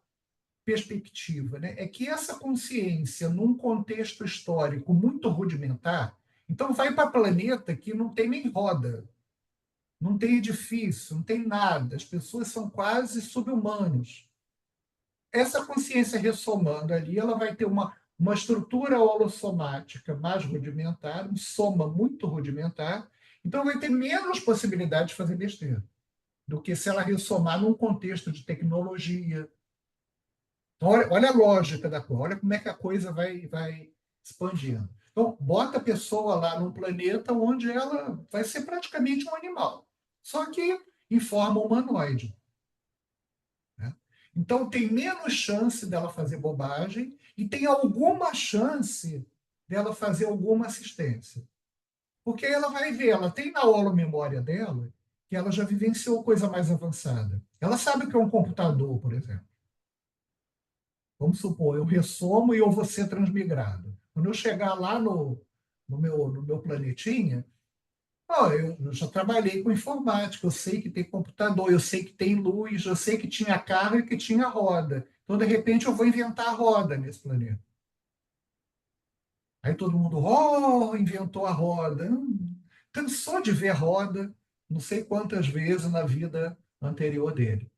perspectiva, né? É que essa consciência, num contexto histórico muito rudimentar, então vai para planeta que não tem nem roda, não tem edifício, não tem nada, as pessoas são quase subhumanos. Essa consciência ressomando ali, ela vai ter uma estrutura holossomática mais rudimentar, um soma muito rudimentar, Então, vai ter menos possibilidade de fazer besteira do que se ela ressomar num contexto de tecnologia. Então, olha a lógica da coisa, olha como é que a coisa vai expandindo. Então, bota a pessoa lá num planeta onde ela vai ser praticamente um animal, só que em forma humanoide. Né? Então, tem menos chance dela fazer bobagem e tem alguma chance dela fazer alguma assistência. Porque ela vai ver, ela tem na holomemória dela que ela já vivenciou coisa mais avançada. Ela sabe o que é um computador, por exemplo. Vamos supor, eu ressomo e eu vou ser transmigrado. Quando eu chegar lá no meu planetinha, eu já trabalhei com informática, eu sei que tem computador, eu sei que tem luz, eu sei que tinha carro e que tinha roda. Então, de repente, eu vou inventar a roda nesse planeta. Aí todo mundo, inventou a roda. Cansou de ver roda, não sei quantas vezes na vida anterior dele.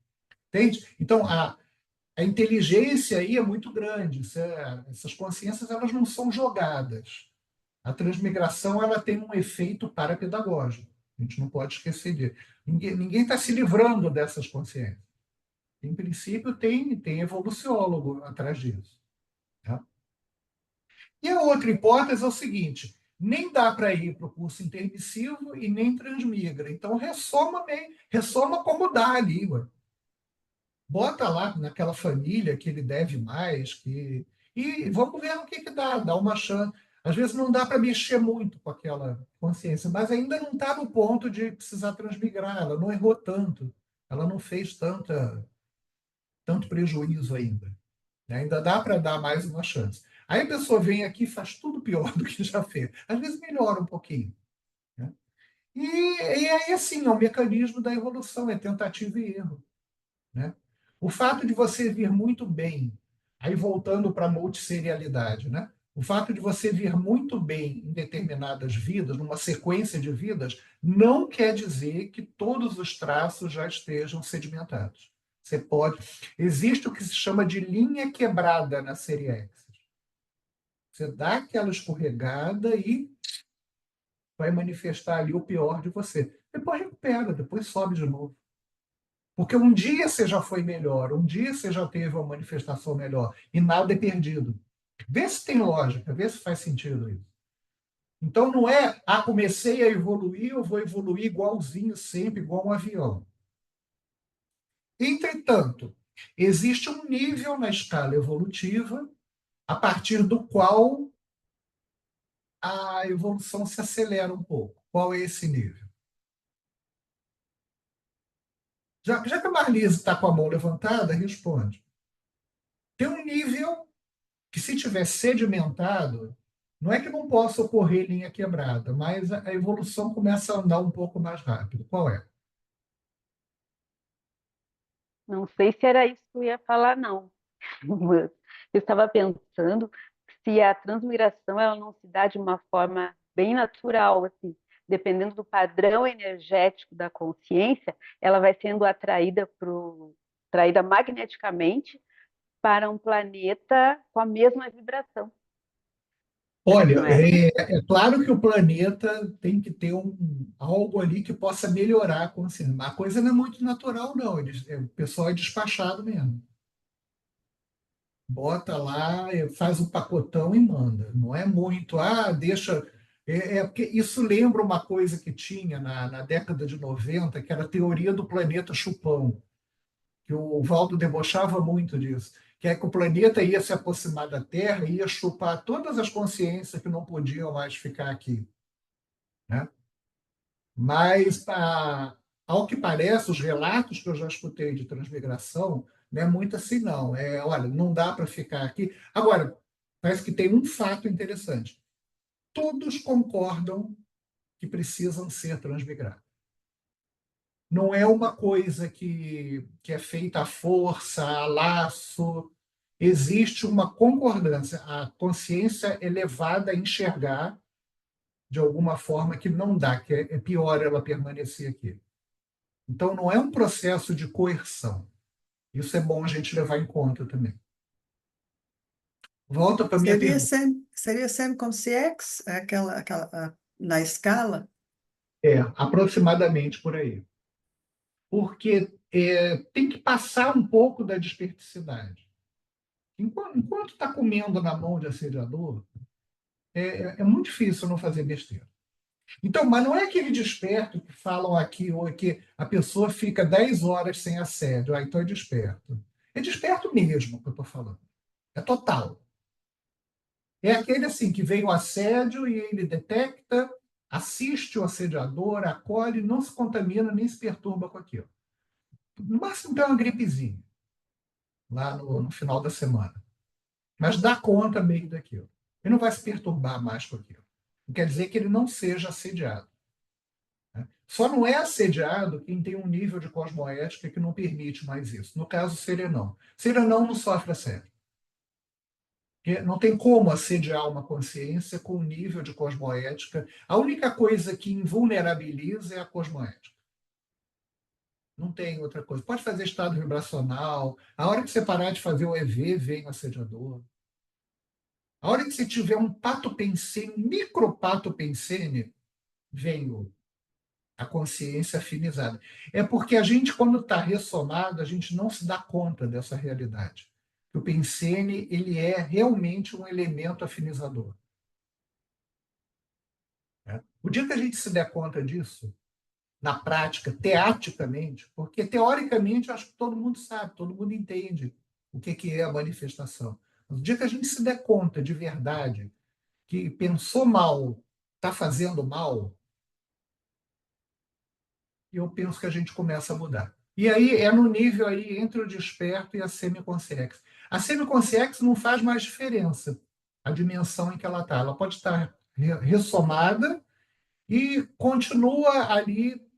Entende? Então, a inteligência aí é muito grande. Essas consciências elas não são jogadas. A transmigração ela tem um efeito parapedagógico. A gente não pode esquecer disso. Ninguém está se livrando dessas consciências. Em princípio, tem evoluciólogo atrás disso. Tá? E a outra hipótese é o seguinte: nem dá para ir para o curso intermissivo e nem transmigra. Então, ressoma como dá ali. Ué. Bota lá naquela família que ele deve mais, e vamos ver o que dá uma chance. Às vezes não dá para mexer muito com aquela consciência, mas ainda não está no ponto de precisar transmigrar, ela não errou tanto, ela não fez tanto prejuízo ainda. Né? Ainda dá para dar mais uma chance. Aí a pessoa vem aqui e faz tudo pior do que já fez. Às vezes melhora um pouquinho. Né? E aí, assim, é um mecanismo da evolução, é tentativa e erro. Né? O fato de você vir muito bem, aí voltando para a multisserialidade, né? O fato de você vir muito bem em determinadas vidas, numa sequência de vidas, não quer dizer que todos os traços já estejam sedimentados. Você pode. Existe o que se chama de linha quebrada na série X. Você dá aquela escorregada e vai manifestar ali o pior de você. Depois recupera, depois sobe de novo. Porque um dia você já foi melhor, um dia você já teve uma manifestação melhor, e nada é perdido. Vê se tem lógica, vê se faz sentido isso. Então não é, comecei a evoluir, eu vou evoluir igualzinho sempre, igual um avião. Entretanto, existe um nível na escala evolutiva a partir do qual a evolução se acelera um pouco. Qual é esse nível? Já que a Marlise está com a mão levantada, responde. Tem um nível que, se tiver sedimentado, não é que não possa ocorrer linha quebrada, mas a evolução começa a andar um pouco mais rápido. Qual é? Não sei se era isso que eu ia falar, não. Eu estava pensando se a transmigração ela não se dá de uma forma bem natural, assim, dependendo do padrão energético da consciência, ela vai sendo atraída magneticamente para um planeta com a mesma vibração. Olha, Não é? é claro que o planeta tem que ter algo ali que possa melhorar a consciência. A coisa não é muito natural, não. O pessoal é despachado mesmo. Bota lá, faz o pacotão e manda. Não é muito, deixa. Porque isso lembra uma coisa que tinha na década de 90, que era a teoria do planeta chupão, que o Valdo debochava muito disso, que é que o planeta ia se aproximar da Terra e ia chupar todas as consciências que não podiam mais ficar aqui. Né? Mas, ao que parece, os relatos que eu já escutei de transmigração, não é muito assim, não. Olha, não dá para ficar aqui. Agora, parece que tem um fato interessante. Todos concordam que precisam ser transmigrados. Não é uma coisa que é feita à força, a laço. Existe uma concordância. A consciência é levada a enxergar de alguma forma que não dá, que é pior ela permanecer aqui. Então, não é um processo de coerção. Isso é bom a gente levar em conta também. Volta para a minha pergunta. Seria sempre como se X, na escala, Aproximadamente por aí. Porque tem que passar um pouco da desperticidade. Enquanto está comendo na mão de assediador, é muito difícil não fazer besteira. Então, mas não é aquele desperto que falam aqui, ou que a pessoa fica 10 horas sem assédio, então é desperto. É desperto mesmo que eu estou falando. É total. É aquele assim que vem o assédio e ele detecta, assiste o assediador, acolhe, não se contamina nem se perturba com aquilo. No máximo tem uma gripezinha lá no final da semana. Mas dá conta meio daquilo. Ele não vai se perturbar mais com aquilo. Não quer dizer que ele não seja assediado. Né? Só não é assediado quem tem um nível de cosmoética que não permite mais isso. No caso, Serenão. Serenão não sofre assédio. Porque não tem como assediar uma consciência com um nível de cosmoética. A única coisa que invulnerabiliza é a cosmoética. Não tem outra coisa. Pode fazer estado vibracional. A hora que você parar de fazer o EV, vem o assediador. A hora que você tiver um pato pensene, micropato pensene, vem a consciência afinizada. É porque a gente, quando está ressonado, a gente não se dá conta dessa realidade. O pensene, ele é realmente um elemento afinizador. O dia que a gente se der conta disso, na prática, teaticamente, porque teoricamente acho que todo mundo sabe, todo mundo entende o que é a manifestação. Mas o dia que a gente se der conta de verdade que pensou mal, está fazendo mal, eu penso que a gente começa a mudar. E aí é no nível aí entre o desperto e a semiconsciência. A semiconsciência não faz mais diferença a dimensão em que ela está. Ela pode estar ressomada e continua ali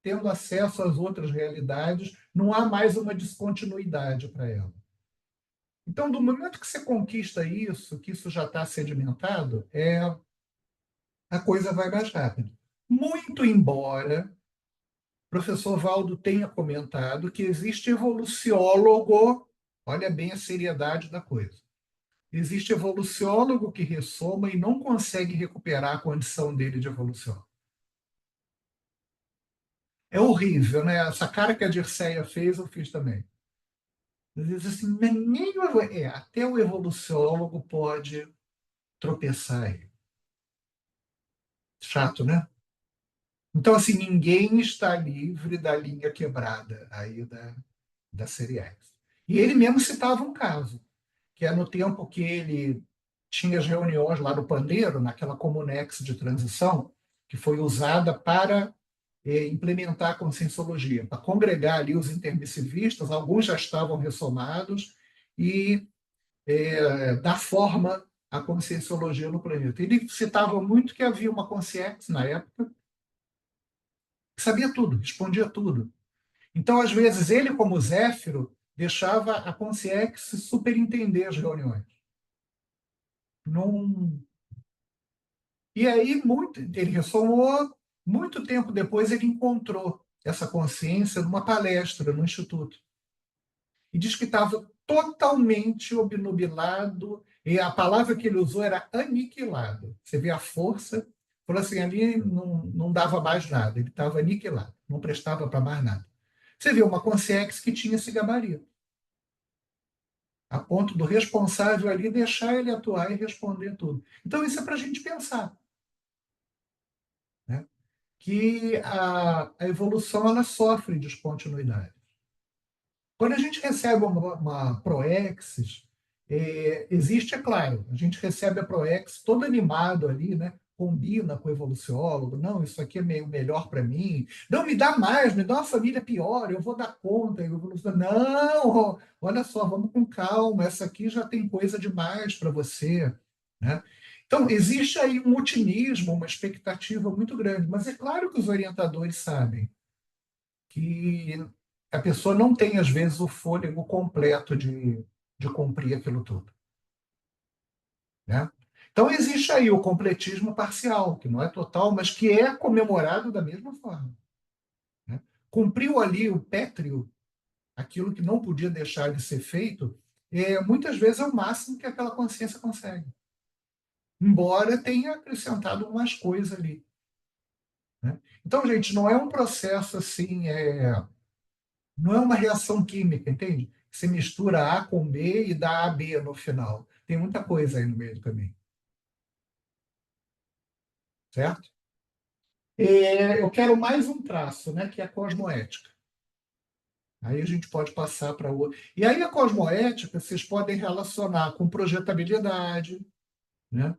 tendo acesso às outras realidades, não há mais uma descontinuidade para ela. Então, do momento que você conquista isso, que isso já está sedimentado, a coisa vai mais rápido. Muito embora o professor Valdo tenha comentado que existe evoluciólogo, olha bem a seriedade da coisa. Existe evoluciólogo que ressoma e não consegue recuperar a condição dele de evoluciólogo. É horrível, né? Essa cara que a Dirceia fez, eu fiz também. Às vezes, assim, até o evoluciólogo pode tropeçar aí. Chato, né? Então, assim, ninguém está livre da linha quebrada aí da série X. E ele mesmo citava um caso, que é no tempo que ele tinha as reuniões lá do Pandeiro, naquela Comunex de transição, que foi usada para implementar a conscienciologia, para congregar ali os intermissivistas, alguns já estavam ressomados, e dar forma à conscienciologia no planeta. Ele citava muito que havia uma consciência na época que sabia tudo, respondia tudo. Então, às vezes, ele, como Zéfiro, deixava a consciência superintender as reuniões. Não... E aí, ele ressomou, muito tempo depois, ele encontrou essa consciência numa palestra no Instituto. E diz que estava totalmente obnubilado, e a palavra que ele usou era aniquilado. Você vê a força, falou assim, ali não dava mais nada, ele estava aniquilado, não prestava para mais nada. Você vê uma consciência que tinha esse gabarito, a ponto do responsável ali deixar ele atuar e responder tudo. Então, isso é para a gente pensar. Né? Que a evolução ela sofre descontinuidade. Quando a gente recebe uma proexis, existe, é claro, a gente recebe a proexis todo animado ali, né? Combina com o evoluciólogo, não, isso aqui é meio melhor para mim, não, me dá mais, me dá uma família pior, eu vou dar conta, não, olha só, vamos com calma, essa aqui já tem coisa demais para você, né? Então, existe aí um otimismo, uma expectativa muito grande, mas é claro que os orientadores sabem que a pessoa não tem, às vezes, o fôlego completo de cumprir aquilo tudo. Né? Então, existe aí o completismo parcial, que não é total, mas que é comemorado da mesma forma. Né? Cumpriu ali o pétreo, aquilo que não podia deixar de ser feito, muitas vezes é o máximo que aquela consciência consegue. Embora tenha acrescentado umas coisas ali. né? Então, gente, não é um processo assim, não é uma reação química, entende? Você mistura A com B e dá AB no final. Tem muita coisa aí no meio do caminho, certo? Eu quero mais um traço, né, que é a cosmoética. Aí a gente pode passar para outro. E aí a cosmoética vocês podem relacionar com projetabilidade, né?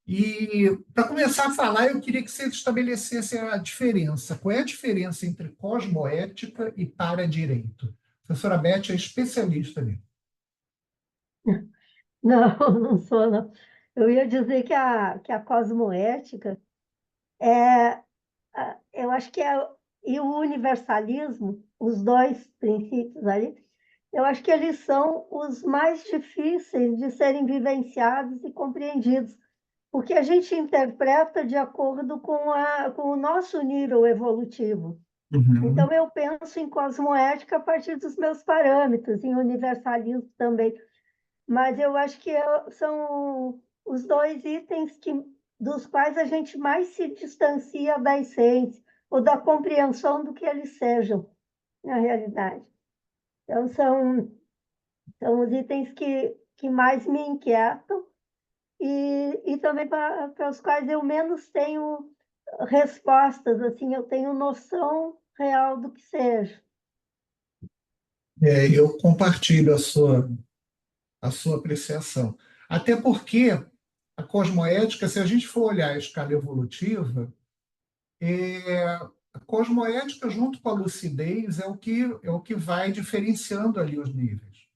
E para começar a falar, eu queria que você estabelecesse a diferença. Qual é a diferença entre cosmoética e para-direito? A professora Beth é especialista nisso. Não, não sou, não. Eu ia dizer que a cosmoética é, eu acho que é, e o universalismo, os dois princípios ali, eu acho que eles são os mais difíceis de serem vivenciados e compreendidos, porque a gente interpreta de acordo com o nosso nível evolutivo. Uhum. Então, eu penso em cosmoética a partir dos meus parâmetros, em universalismo também. Mas eu acho que são os dois itens dos quais a gente mais se distancia da essência ou da compreensão do que eles sejam, na realidade. Então, são os itens que mais me inquietam e também para os quais eu menos tenho respostas, eu tenho noção real do que seja. Eu compartilho a sua apreciação. Até porque a cosmoética, se a gente for olhar a escala evolutiva, a cosmoética, junto com a lucidez, é o que vai diferenciando ali os níveis,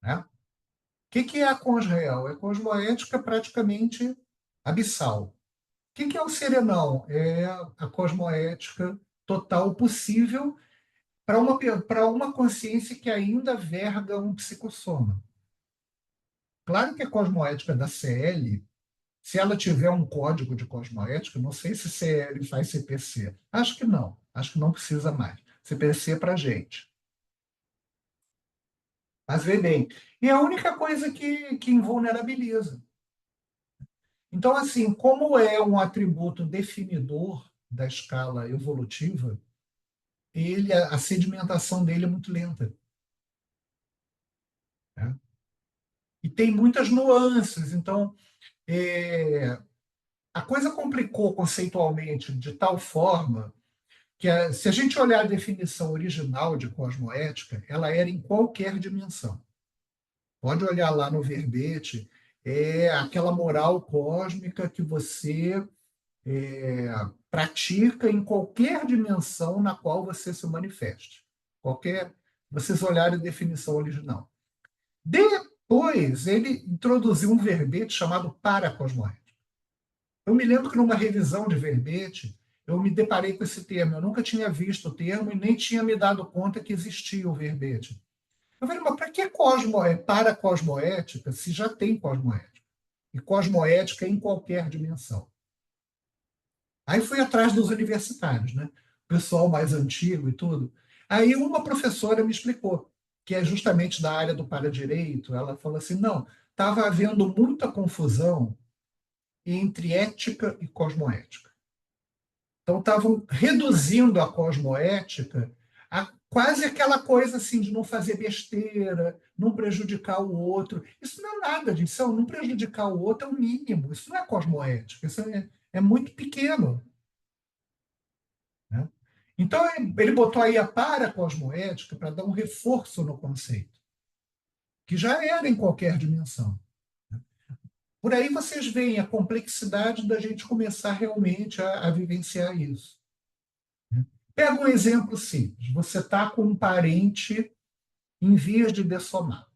né? O que é a cosreal? É a cosmoética praticamente abissal. O que é o serenão? É a cosmoética total possível para uma consciência que ainda verga um psicossoma. Claro que a cosmoética da CL, se ela tiver um código de cosmoética, não sei se CL faz CPC. Acho que não. Acho que não precisa mais. CPC é para a gente. Mas vê bem. E é a única coisa que invulnerabiliza. Então, assim, como é um atributo definidor da escala evolutiva, a sedimentação dele é muito lenta, né? E tem muitas nuances. Então, a coisa complicou conceitualmente de tal forma que, se a gente olhar a definição original de cosmoética, ela era em qualquer dimensão. Pode olhar lá no verbete, é aquela moral cósmica que você pratica em qualquer dimensão na qual você se manifeste. Vocês olharem a definição original. Depois, ele introduziu um verbete chamado paracosmoética. Eu me lembro que numa revisão de verbete, eu me deparei com esse termo. Eu nunca tinha visto o termo e nem tinha me dado conta que existia o verbete. Eu falei, mas para que paracosmoética se já tem cosmoética? E cosmoética é em qualquer dimensão. Aí fui atrás dos universitários, né? O pessoal mais antigo e tudo. Aí uma professora me explicou, que é justamente da área do paradireito. Ela falou assim, não, estava havendo muita confusão entre ética e cosmoética. Então, estavam reduzindo a cosmoética a quase aquela coisa assim de não fazer besteira, não prejudicar o outro. Isso não é nada disso, não prejudicar o outro é o mínimo. Isso não é cosmoética, isso é muito pequeno, né? Então, ele botou aí a paracosmoética para dar um reforço no conceito, que já era em qualquer dimensão. Por aí vocês veem a complexidade da gente começar realmente a vivenciar isso. Pega um exemplo simples. Você está com um parente em vias de dessomar.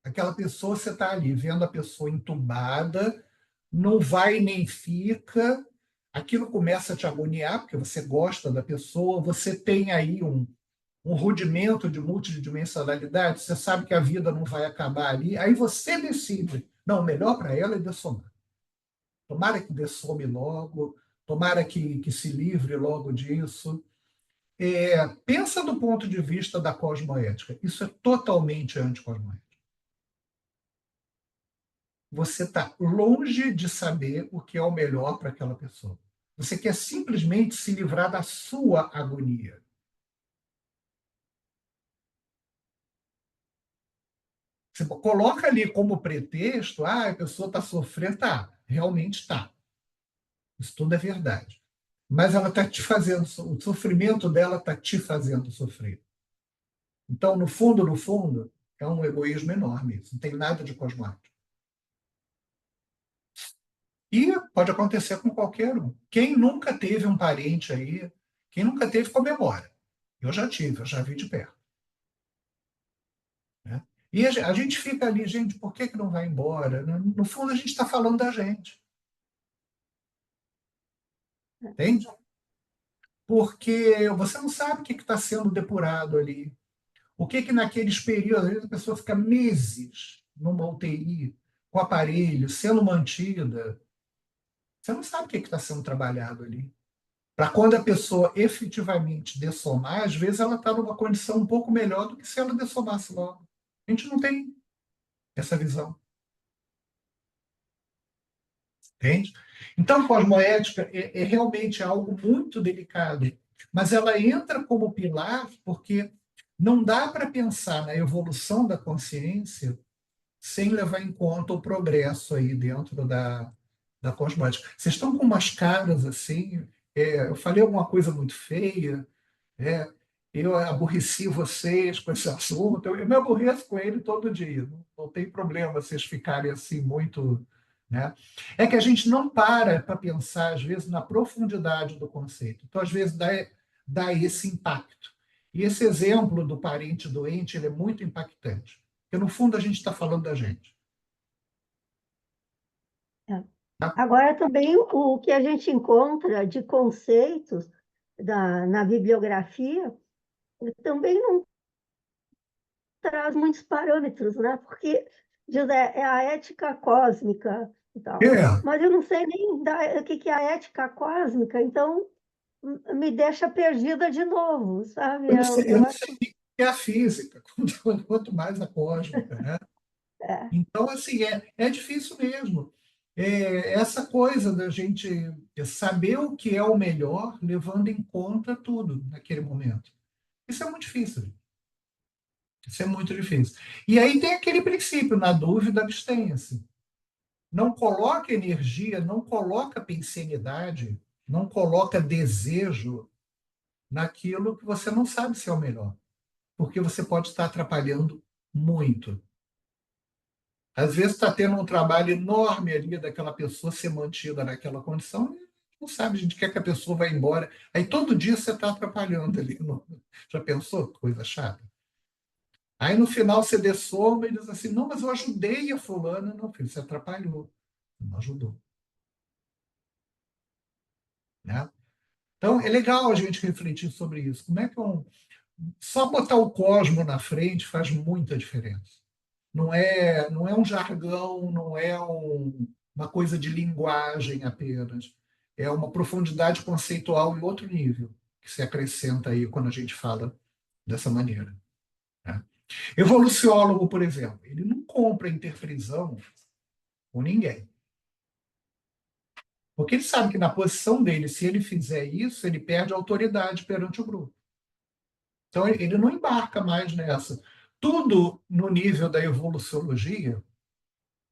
Aquela pessoa, você está ali vendo a pessoa entubada, não vai nem fica, aquilo começa a te agoniar, porque você gosta da pessoa, você tem aí um rudimento de multidimensionalidade, você sabe que a vida não vai acabar ali, aí você decide, não, melhor para ela é dessomar. Tomara que dessome logo, tomara que se livre logo disso. Pensa do ponto de vista da cosmoética. Isso é totalmente anticosmoético. Você está longe de saber o que é o melhor para aquela pessoa. Você quer simplesmente se livrar da sua agonia. Você coloca ali como pretexto, a pessoa está sofrendo, tá, realmente está. Isso tudo é verdade. Mas ela está te fazendo, o sofrimento dela está te fazendo sofrer. Então, no fundo, é um egoísmo enorme. Isso não tem nada de cosmático. E pode acontecer com qualquer um. Quem nunca teve um parente aí, quem nunca teve, comemora. Eu já tive, eu já vi de perto. Né? E a gente fica ali, gente, por que não vai embora? No fundo, a gente está falando da gente. Entende? Porque você não sabe o que está sendo depurado ali. O que naqueles períodos, às vezes a pessoa fica meses numa UTI, com aparelho, sendo mantida. Você não sabe o que está sendo trabalhado ali. Para quando a pessoa efetivamente dessomar, às vezes ela está numa condição um pouco melhor do que se ela dessomasse logo. A gente não tem essa visão. Entende? Então, cosmoética é realmente algo muito delicado, mas ela entra como pilar porque não dá para pensar na evolução da consciência sem levar em conta o progresso aí dentro da cosmótica. Vocês estão com umas caras assim, eu falei alguma coisa muito feia, é, eu aborreci vocês com esse assunto, eu me aborreço com ele todo dia, não tem problema vocês ficarem assim muito. Né? É que a gente não para pensar, às vezes, na profundidade do conceito. Então, às vezes, dá esse impacto. E esse exemplo do parente doente ele é muito impactante, porque, no fundo, a gente está falando da gente. Agora, também, o que a gente encontra de conceitos na bibliografia também não traz muitos parâmetros, né? Porque diz, é a ética cósmica e tal. É, Mas eu não sei nem o que é a ética cósmica, então me deixa perdida de novo, sabe? eu Eu não acho sei o que é a física, quanto mais a cósmica. Né? é, Então, assim, é difícil mesmo. Essa coisa da gente saber o que é o melhor, levando em conta tudo naquele momento. Isso é muito difícil. Isso é muito difícil. E aí tem aquele princípio, na dúvida, abstenha-se. Não coloca energia, não coloca pensenidade, não coloca desejo naquilo que você não sabe se é o melhor. Porque você pode estar atrapalhando muito. Às vezes está tendo um trabalho enorme ali daquela pessoa ser mantida naquela condição e não sabe, a gente quer que a pessoa vá embora. Aí todo dia você está atrapalhando ali. Já pensou? Coisa chata. Aí no final você dessoma e diz assim, não, mas eu ajudei a fulana. Não, filho, você atrapalhou. Não ajudou. Né? Então é legal a gente refletir sobre isso. Como é que só botar o cosmo na frente faz muita diferença. Não é um jargão, não é uma coisa de linguagem apenas. É uma profundidade conceitual em outro nível que se acrescenta aí quando a gente fala dessa maneira. Né? Evoluciólogo, por exemplo, ele não compra interprisão com ninguém. Porque ele sabe que na posição dele, se ele fizer isso, ele perde a autoridade perante o grupo. Então, ele não embarca mais nessa. Tudo no nível da evoluciologia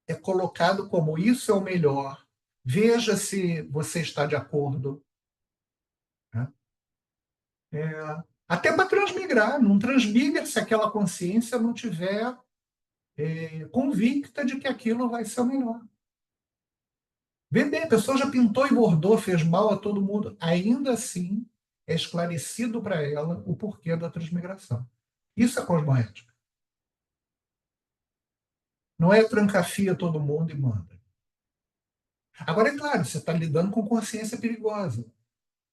é colocado como isso é o melhor. Veja se você está de acordo. Né? Até para transmigrar. Não transmigra se aquela consciência não tiver convicta de que aquilo vai ser o melhor. Vê bem, a pessoa já pintou e bordou, fez mal a todo mundo. Ainda assim, é esclarecido para ela o porquê da transmigração. Isso é cosmoética. Não é trancafia todo mundo e manda. Agora, é claro, você está lidando com consciência perigosa.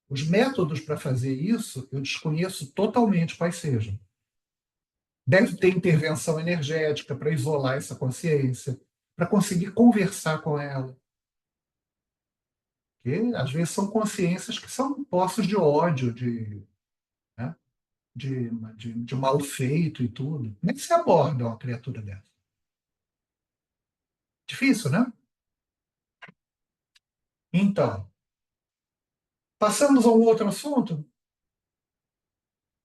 Os métodos para fazer isso, eu desconheço totalmente quais sejam. Deve ter intervenção energética para isolar essa consciência, para conseguir conversar com ela. Porque, às vezes, são consciências que são poços de ódio, né? de mal feito e tudo. Como é que você aborda uma criatura dessa? Difícil, né? Então, Passamos a um outro assunto?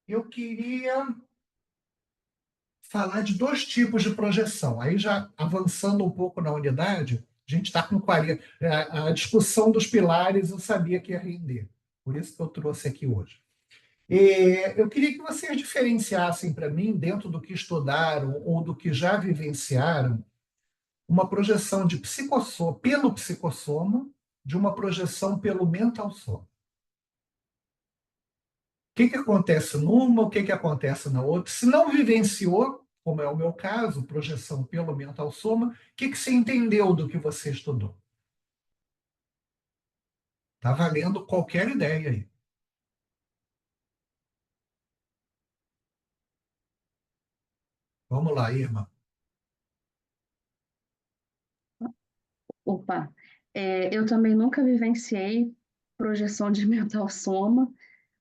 Eu queria falar de dois tipos de projeção. Aí, já avançando um pouco na unidade, a gente está com 40. A discussão dos pilares eu sabia que ia render. Por isso que eu trouxe aqui hoje. Eu queria que vocês diferenciassem para mim, dentro do que estudaram ou do que já vivenciaram, uma projeção de pelo psicossoma, de uma projeção pelo mental soma. O que acontece numa, o que acontece na outra? Se não vivenciou, como é o meu caso, projeção pelo mental soma, o que você entendeu do que você estudou? Está valendo qualquer ideia aí. Vamos lá, Irma. Opa, eu também nunca vivenciei projeção de mental soma,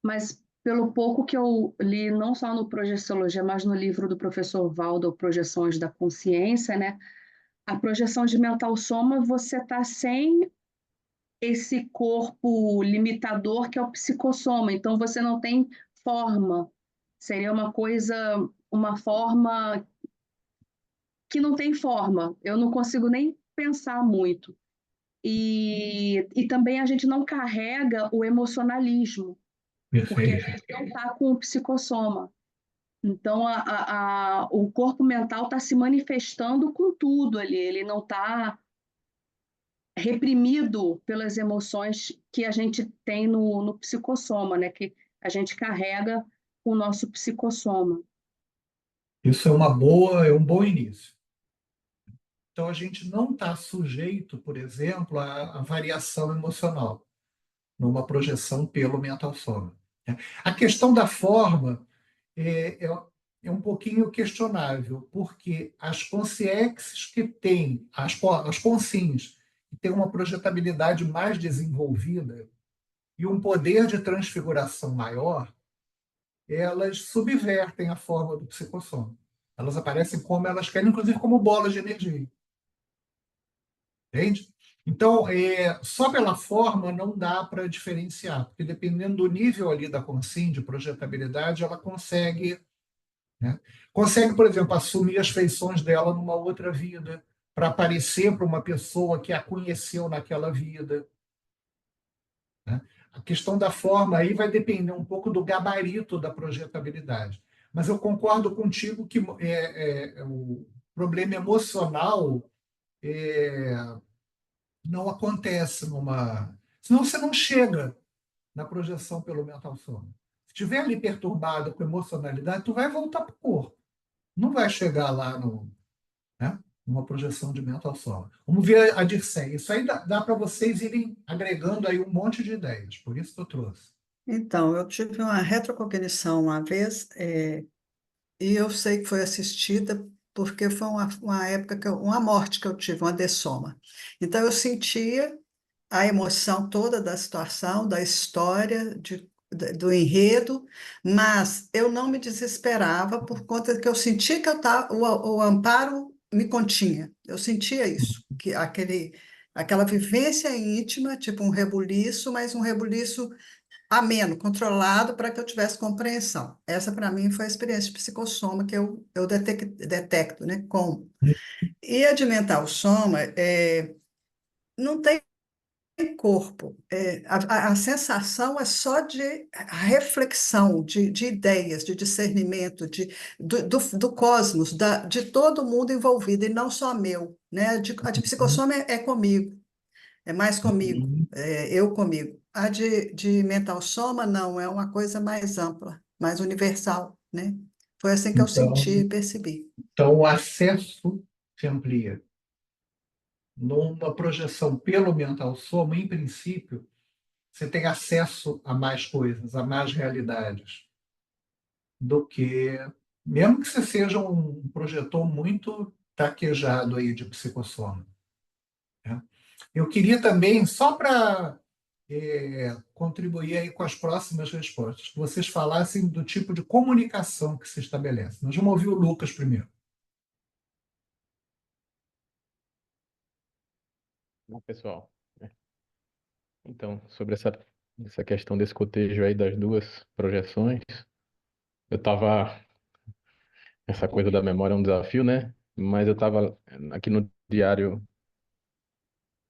mas pelo pouco que eu li, não só no Projeciologia, mas no livro do professor Valdo, Projeções da Consciência, né? A projeção de mental soma, você está sem esse corpo limitador que é o psicossoma, então você não tem forma. Seria uma coisa, uma forma que não tem forma. Eu não consigo nem pensar muito. E também a gente não carrega o emocionalismo, porque a Perfeito. gente não está com o psicossoma. Então, o corpo mental está se manifestando com tudo ali, ele não está reprimido pelas emoções que a gente tem no psicossoma, né? Que a gente carrega o nosso psicossoma. Isso é um bom início. Então, a gente não está sujeito, por exemplo, à variação emocional, numa projeção pelo mental soma. A questão da forma é um pouquinho questionável, porque as consciências que têm, as consciências que têm uma projetabilidade mais desenvolvida e um poder de transfiguração maior, elas subvertem a forma do psicossoma. Elas aparecem como elas querem, inclusive como bolas de energia. Entende? Então, só pela forma não dá para diferenciar, porque dependendo do nível ali da consciência, de projetabilidade, ela consegue, né? Consegue, por exemplo, assumir as feições dela numa outra vida, para aparecer para uma pessoa que a conheceu naquela vida, né? A questão da forma aí vai depender um pouco do gabarito da projetabilidade. Mas eu concordo contigo que o problema emocional não acontece numa. Senão você não chega na projeção pelo mental soma. Se estiver ali perturbado com emocionalidade, tu vai voltar para o corpo. Não vai chegar lá né, numa projeção de mental soma. Vamos ver a Dirceu. Isso aí dá para vocês irem agregando aí um monte de ideias. Por isso que eu trouxe. Então, eu tive uma retrocognição uma vez, e eu sei que foi assistida porque foi uma época, uma morte que eu tive, uma dessoma. Então, eu sentia a emoção toda da situação, da história, do enredo, mas eu não me desesperava por conta que eu sentia que o amparo me continha. Eu sentia isso, que aquela vivência íntima, tipo um rebuliço, mas um rebuliço ameno, controlado, para que eu tivesse compreensão. Essa, para mim, foi a experiência de psicossoma que eu detecto, né? Como. E a de mental soma, não tem corpo. A sensação é só de reflexão, de ideias, de discernimento, do cosmos, de todo mundo envolvido, e não só meu. Né? A de psicossoma é comigo, é mais comigo, eu comigo. A de mental soma, não, é uma coisa mais ampla, mais universal. Né? Foi assim que eu Então, senti e percebi. então o acesso se amplia. Numa projeção pelo mental soma, em princípio, você tem acesso a mais coisas, a mais realidades, do que, mesmo que você seja um projetor muito taquejado aí de psicossoma. Né? Eu queria também, só para contribuir aí com as próximas respostas, que vocês falassem do tipo de comunicação que se estabelece. Nós vamos ouvir o Lucas primeiro. Bom, pessoal, então, sobre essa essa questão desse cotejo aí das duas projeções. Eu estava, essa coisa da memória é um desafio, né? Mas eu estava aqui no diário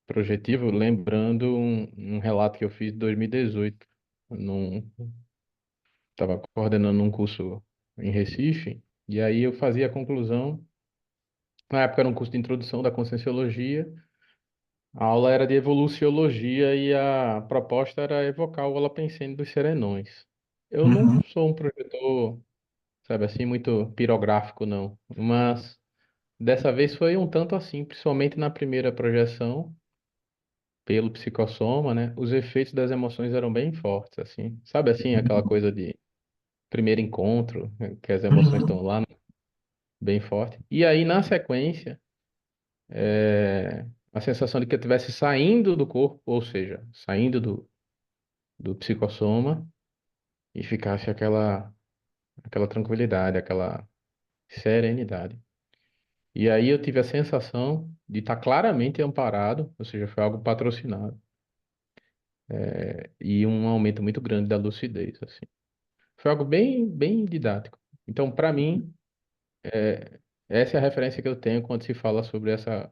projetivo lembrando um relato que eu fiz em 2018. Estava coordenando um curso em Recife, e aí eu fazia a conclusão. Na época era um curso de introdução da Conscienciologia. A aula era de evoluciologia e a proposta era evocar o Holopensene dos Serenões. Eu não Uhum. sou um projetor, sabe assim, muito pirográfico, não. Mas dessa vez foi um tanto assim, principalmente na primeira projeção, pelo psicossoma, né? Os efeitos das emoções eram bem fortes, assim. Sabe assim, aquela coisa de primeiro encontro, né, que as emoções Uhum. estão lá, né, bem forte. E aí, na sequência, a sensação de que eu estivesse saindo do corpo, ou seja, saindo do psicossoma, e ficasse aquela tranquilidade, aquela serenidade. E aí eu tive a sensação de estar claramente amparado, ou seja, foi algo patrocinado, e um aumento muito grande da lucidez, assim. Foi algo bem, bem didático. Então, para mim, essa é a referência que eu tenho quando se fala sobre essa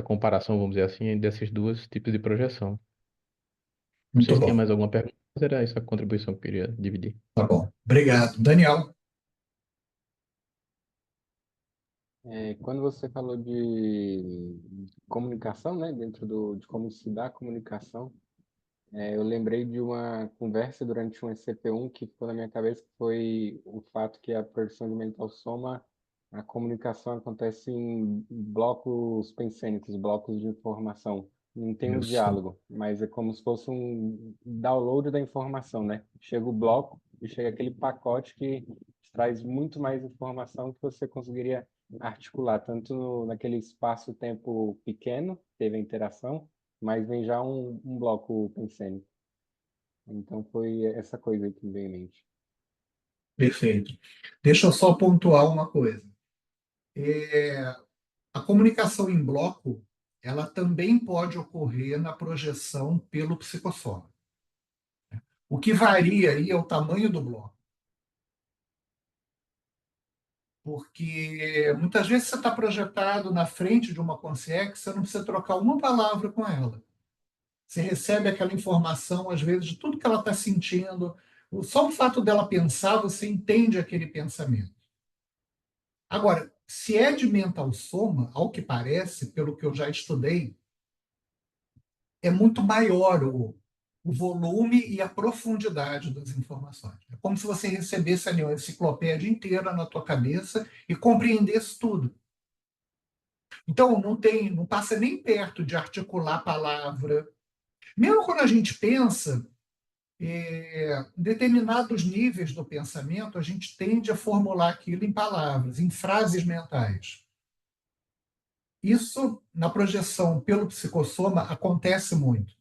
comparação, vamos dizer assim, desses dois tipos de projeção. Não sei Muito se tinha bom. mais alguma pergunta, mas era essa a contribuição que eu queria dividir. Tá bom. Obrigado. Daniel. Quando você falou de comunicação, né, de como se dá a comunicação, eu lembrei de uma conversa durante um SCP-1 que ficou na minha cabeça, que foi o fato que a produção de mental soma, a comunicação acontece em blocos pensênicos, blocos de informação. Não tem um Isso. diálogo, mas é como se fosse um download da informação, né? Chega o bloco e chega aquele pacote que traz muito mais informação que você conseguiria articular, tanto naquele espaço-tempo pequeno, teve a interação, mas vem já um bloco pensênico. Então foi essa coisa que me veio em mente. Perfeito. Deixa eu só pontuar uma coisa. É, a comunicação em bloco, ela também pode ocorrer na projeção pelo psicossoma. O que varia aí é o tamanho do bloco. Porque muitas vezes você está projetado na frente de uma consciência, você não precisa trocar uma palavra com ela. Você recebe aquela informação, às vezes, de tudo que ela está sentindo. Só o fato dela pensar, você entende aquele pensamento. Agora, se é de mental soma, ao que parece, pelo que eu já estudei, é muito maior o volume e a profundidade das informações. É como se você recebesse ali uma enciclopédia inteira na tua cabeça e compreendesse tudo. Então, não passa nem perto de articular a palavra. Mesmo quando a gente pensa, em determinados níveis do pensamento, a gente tende a formular aquilo em palavras, em frases mentais. Isso, na projeção pelo psicossoma, acontece muito.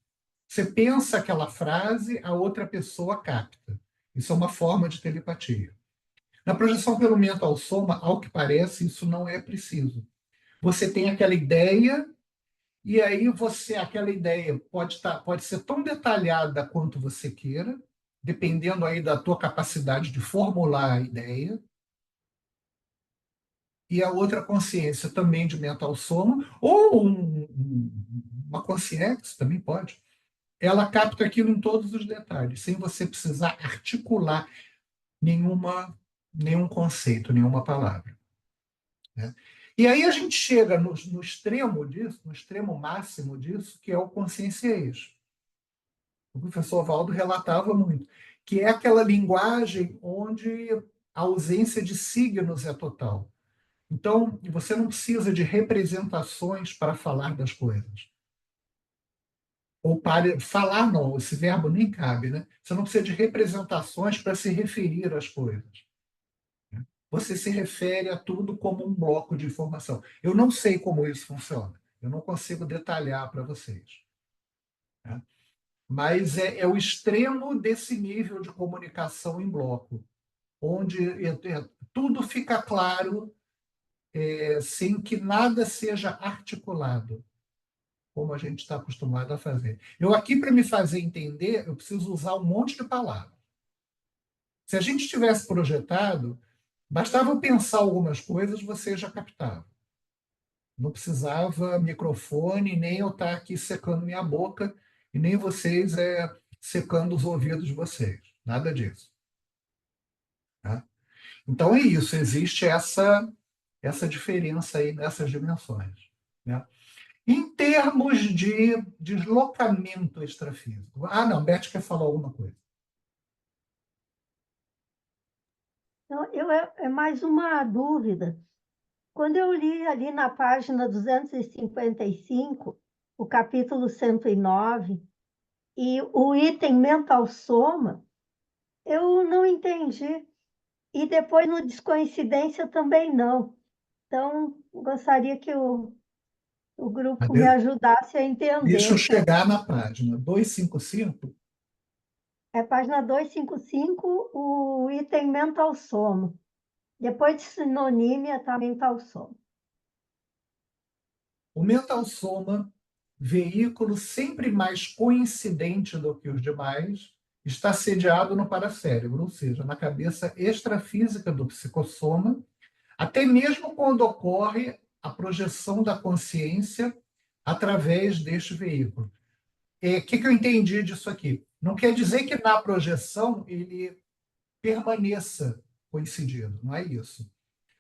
Você pensa aquela frase, a outra pessoa capta. Isso é uma forma de telepatia. Na projeção pelo mental soma, ao que parece, isso não é preciso. Você tem aquela ideia, e aí aquela ideia pode ser tão detalhada quanto você queira, dependendo aí da tua capacidade de formular a ideia, e a outra consciência também de mental soma, ou uma consciência também pode. Ela capta aquilo em todos os detalhes, sem você precisar articular nenhum conceito, nenhuma palavra. Né? E aí a gente chega no extremo disso, no extremo máximo disso, que é o conscienciês. O professor Valdo relatava muito, que é aquela linguagem onde a ausência de signos é total. Então, você não precisa de representações para falar das coisas. Ou para falar, não, esse verbo nem cabe, né? Você não precisa de representações para se referir às coisas. Você se refere a tudo como um bloco de informação. Eu não sei como isso funciona. Eu não consigo detalhar para vocês. Né? Mas é o extremo desse nível de comunicação em bloco, onde tudo fica claro, sem que nada seja articulado. como a gente está acostumado a fazer. Eu aqui, para me fazer entender, eu preciso usar um monte de palavras. Se a gente tivesse projetado, bastava eu pensar algumas coisas, você já captava. Não precisava microfone, nem eu estar aqui secando minha boca, e nem vocês secando os ouvidos de vocês. Nada disso. Tá? Então é isso, existe essa diferença aí nessas dimensões. Né? Em termos de deslocamento extrafísico. Ah, não, Beth quer falar alguma coisa. Então, é mais uma dúvida. Quando eu li ali na página 255, o capítulo 109, e o item mental soma, eu não entendi. E depois no descoincidência também não. Então, gostaria que o grupo me ajudasse a Deixa eu entender. chegar na página 255. É página 255, o item mental soma. Depois de sinonímia, está mental soma. O mental soma, veículo sempre mais coincidente do que os demais, está sediado no paracérebro, ou seja, na cabeça extrafísica do psicossoma, até mesmo quando ocorre a projeção da consciência através deste veículo. O que eu entendi disso aqui? Não quer dizer que na projeção ele permaneça coincidido, não é isso.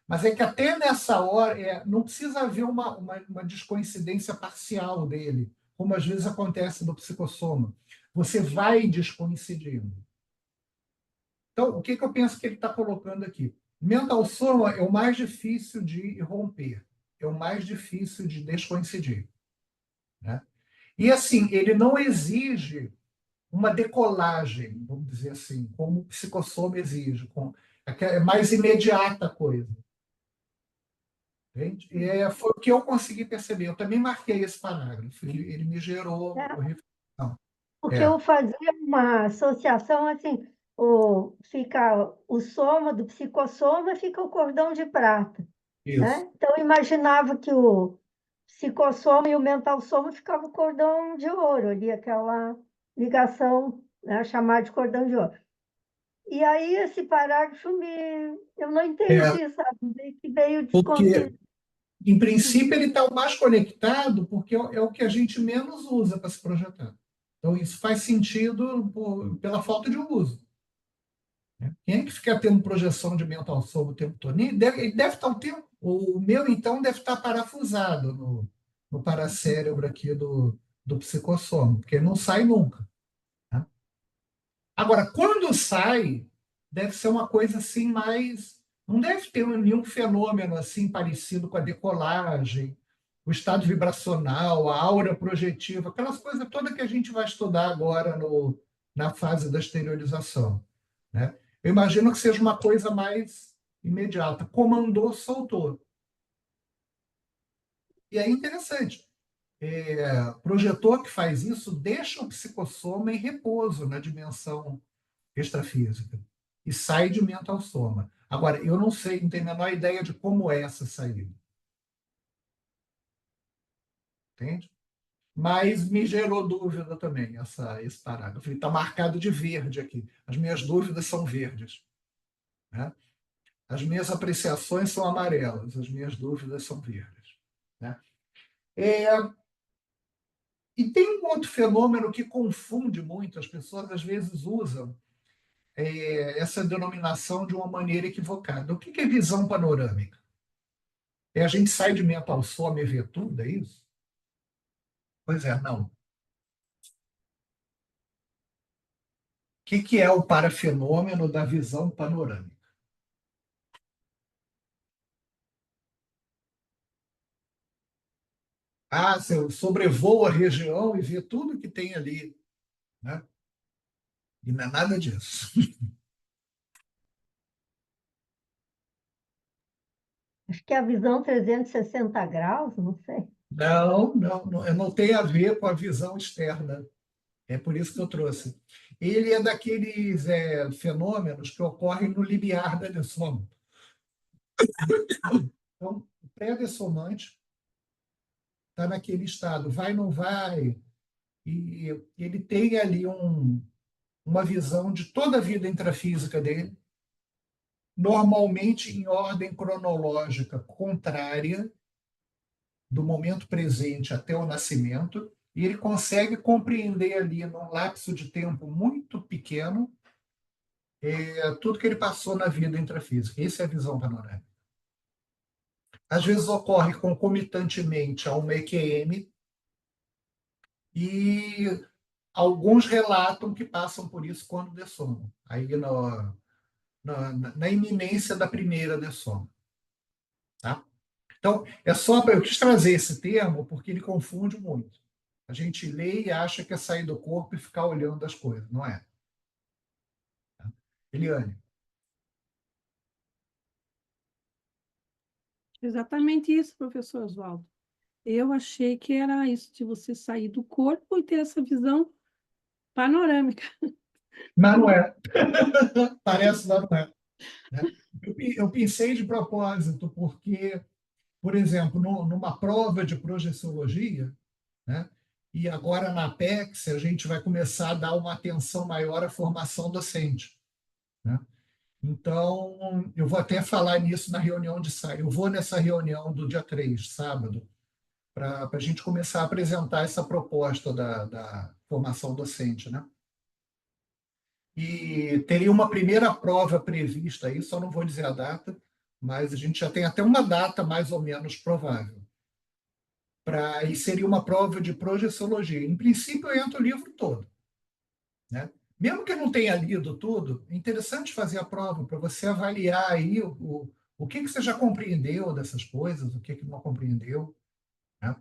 Mas é que até nessa hora não precisa haver uma descoincidência parcial dele, como às vezes acontece no psicossoma. Você vai descoincidindo. Então, o que eu penso que ele está colocando aqui? Mental soma é o mais difícil de romper, é o mais difícil de descoincidir. Né? E assim, ele não exige uma decolagem, vamos dizer assim, como o psicossoma exige. É mais imediata a coisa. Entende? E foi o que eu consegui perceber. Eu também marquei esse parágrafo. Ele me gerou reflexão. Porque eu fazia uma associação assim, fica o soma do psicossoma, fica o cordão de prata. Isso. Né? Então, eu imaginava que o psicossoma e o mental soma ficava o cordão de ouro ali, aquela ligação, né, chamada de cordão de ouro. E aí, esse parágrafo eu não entendi, sabe? Que veio porque, em princípio, ele está o mais conectado, porque é o que a gente menos usa para se projetar. Então, isso faz sentido pela falta de uso. Quem é que fica tendo projeção de mental soma o tempo todo? Ele deve estar o tempo. O meu, então, deve estar parafusado no paracérebro aqui do psicossoma, porque não sai nunca. Né? Agora, quando sai, deve ser uma coisa assim mais. Não deve ter nenhum fenômeno assim parecido com a decolagem, o estado vibracional, a aura projetiva, aquelas coisas todas que a gente vai estudar agora na fase da exteriorização. Né? Eu imagino que seja uma coisa mais imediata. Comandou, soltou. E é interessante. Projetor que faz isso deixa o psicossoma em repouso na dimensão extrafísica e sai de mental soma. Agora, eu não sei, não tenho a menor ideia de como é essa saída. Entende? Mas me gerou dúvida também esse parágrafo. Ele está marcado de verde aqui. As minhas dúvidas são verdes. Né? As minhas apreciações são amarelas, as minhas dúvidas são verdes. Né? E tem um outro fenômeno que confunde muito, as pessoas às vezes usam essa denominação de uma maneira equivocada. O que é visão panorâmica? A gente sai de mental soma e vê tudo, é isso? Pois é, não. O que é o parafenômeno da visão panorâmica? Você sobrevoa a região e vê tudo que tem ali. Né? E não é nada disso. Acho que é a visão 360 graus, não sei. Não, não tem a ver com a visão externa. É por isso que eu trouxe. Ele é daqueles fenômenos que ocorrem no limiar da dessoma. Então, o pré-dessomante está naquele estado, vai, não vai, e ele tem ali uma visão de toda a vida intrafísica dele, normalmente em ordem cronológica contrária, do momento presente até o nascimento, e ele consegue compreender ali, num lapso de tempo muito pequeno, tudo que ele passou na vida intrafísica. Essa é a visão panorâmica. Às vezes ocorre concomitantemente a uma EQM, e alguns relatam que passam por isso quando dessomam, aí na iminência da primeira dessoma. Tá? Então, eu quis trazer esse termo porque ele confunde muito. A gente lê e acha que é sair do corpo e ficar olhando as coisas, não é? Tá? Eliane. Exatamente isso, professor Oswaldo. Eu achei que era isso, de você sair do corpo e ter essa visão panorâmica. Mas não é. Parece, mas não é. Né? Eu pensei de propósito, porque, por exemplo, numa prova de projeciologia, né? E agora na Apex a gente vai começar a dar uma atenção maior à formação docente. Né? Então, eu vou até falar nisso na reunião de sábado. Eu vou nessa reunião do dia 3, sábado, para a gente começar a apresentar essa proposta da formação docente. Né? E teria uma primeira prova prevista aí, só não vou dizer a data, mas a gente já tem até uma data mais ou menos provável. E seria uma prova de projeciologia. Em princípio, eu entro o livro todo. Né? Mesmo que eu não tenha lido tudo, é interessante fazer a prova para você avaliar aí o que você já compreendeu dessas coisas, o que não compreendeu. Né?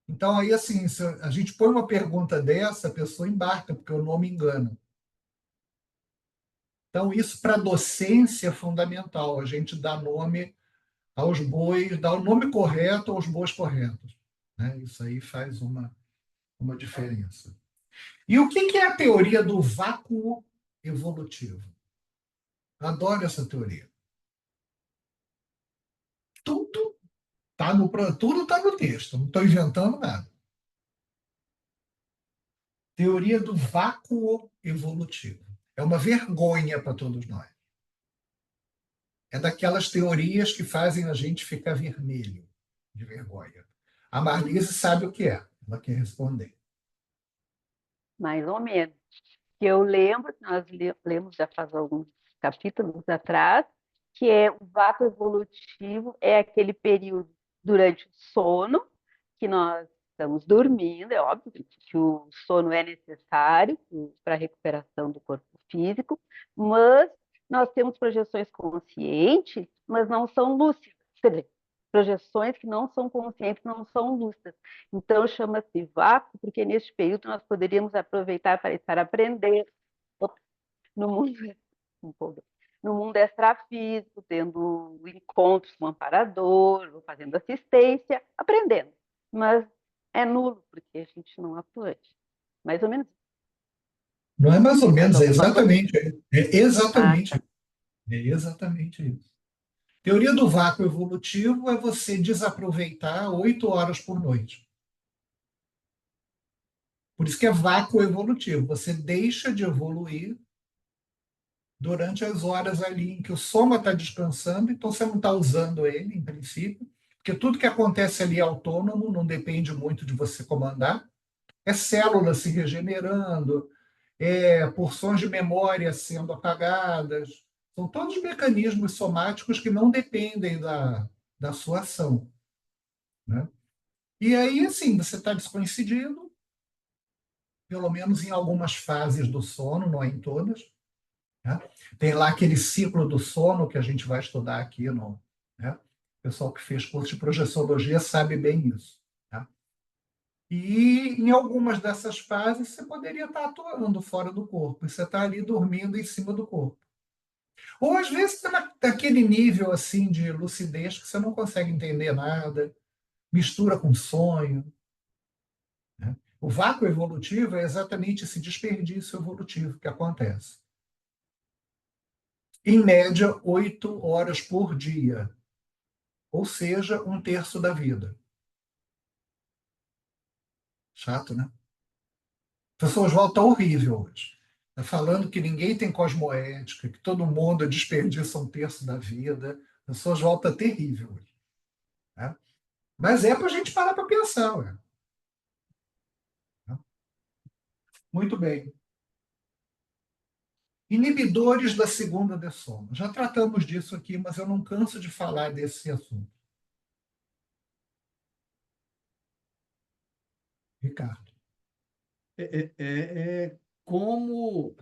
Então, aí, assim, se a gente põe uma pergunta dessa, a pessoa embarca, porque o nome engana. Então, isso para a docência é fundamental, a gente dá nome aos bois, dá o nome correto aos bois corretos. Né? Isso aí faz uma diferença. E o que é a teoria do vácuo evolutivo? Adoro essa teoria. Tudo está no texto, não estou inventando nada. Teoria do vácuo evolutivo. É uma vergonha para todos nós. É daquelas teorias que fazem a gente ficar vermelho de vergonha. A Marlise sabe o que é, ela quer responder. Mais ou menos. Que eu lembro, nós lemos já faz alguns capítulos atrás, que é o vácuo evolutivo, é aquele período durante o sono, que nós estamos dormindo, é óbvio que o sono é necessário para a recuperação do corpo físico, mas nós temos projeções conscientes, mas não são lúcidas. Quer dizer, projeções que não são conscientes, não são lúcidas. Então, chama-se vácuo, porque neste período nós poderíamos aproveitar para estar aprendendo no mundo, no mundo extrafísico, tendo encontros com o amparador, fazendo assistência, aprendendo. Mas é nulo, porque a gente não atua. Mais ou menos. Não é mais ou menos, é exatamente. Ah, tá. É exatamente isso. Teoria do vácuo evolutivo é você desaproveitar 8 horas por noite. Por isso que é vácuo evolutivo. Você deixa de evoluir durante as horas ali em que o soma está descansando, então você não está usando ele, em princípio, porque tudo que acontece ali é autônomo, não depende muito de você comandar. É células se regenerando, porções de memória sendo apagadas. São todos mecanismos somáticos que não dependem da sua ação. Né? E aí, assim, você está descoincidido, pelo menos em algumas fases do sono, não é em todas. Né? Tem lá aquele ciclo do sono que a gente vai estudar aqui. Né? O pessoal que fez curso de projeciologia sabe bem isso. Né? E em algumas dessas fases você poderia estar atuando fora do corpo, e você está ali dormindo em cima do corpo. Ou às vezes está naquele nível assim de lucidez que você não consegue entender nada, mistura com sonho. Né? O vácuo evolutivo é exatamente esse desperdício evolutivo que acontece. Em média, 8 horas por dia, ou seja, 1/3 da vida. Chato, né? O professor Oswaldo está horrível hoje. Está falando que ninguém tem cosmoética, que todo mundo desperdiça um terço da vida. O professor Oswaldo está terrível hoje. Né? Mas é para a gente parar para pensar. Ué. Muito bem. Inibidores da segunda dessoma. Já tratamos disso aqui, mas eu não canso de falar desse assunto. Ricardo. Como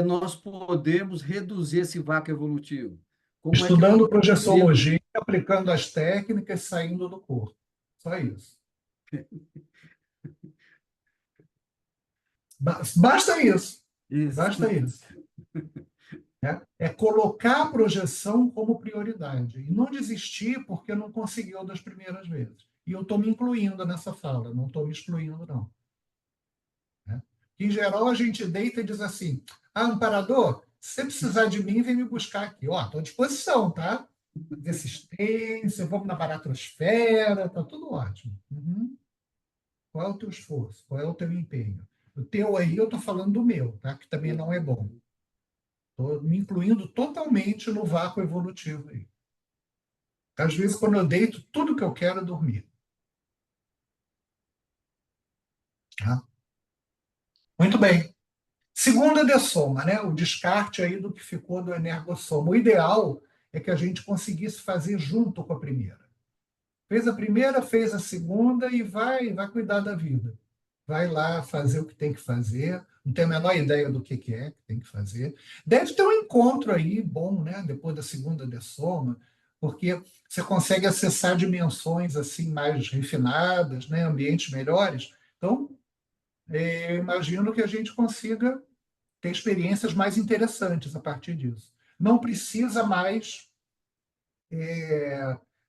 nós podemos reduzir esse vácuo evolutivo? Como é que Estudando nós podemos... projeciologia, aplicando as técnicas, saindo do corpo. Só isso. Basta isso. Isso. Basta isso. É colocar a projeção como prioridade. E não desistir porque não conseguiu das primeiras vezes. E eu estou me incluindo nessa fala, não estou me excluindo, não. Em geral, a gente deita e diz assim: amparador, se você precisar de mim, vem me buscar aqui. Ó, estou à disposição, tá? Resistência, vamos na baratrosfera, tá tudo ótimo. Uhum. Qual é o teu esforço? Qual é o teu empenho? O teu aí, eu estou falando do meu, tá? Que também não é bom. Estou me incluindo totalmente no vácuo evolutivo aí. Às vezes, quando eu deito, tudo que eu quero é dormir. Tá? Muito bem. Segunda dessoma, né? O descarte aí do que ficou do energossoma. O ideal é que a gente conseguisse fazer junto com a primeira. Fez a primeira, fez a segunda e vai cuidar da vida. Vai lá fazer o que tem que fazer, não tem a menor ideia do que é que tem que fazer. Deve ter um encontro aí bom, né? Depois da segunda dessoma, porque você consegue acessar dimensões assim mais refinadas, né? Ambientes melhores. Então, eu imagino que a gente consiga ter experiências mais interessantes a partir disso. Não precisa mais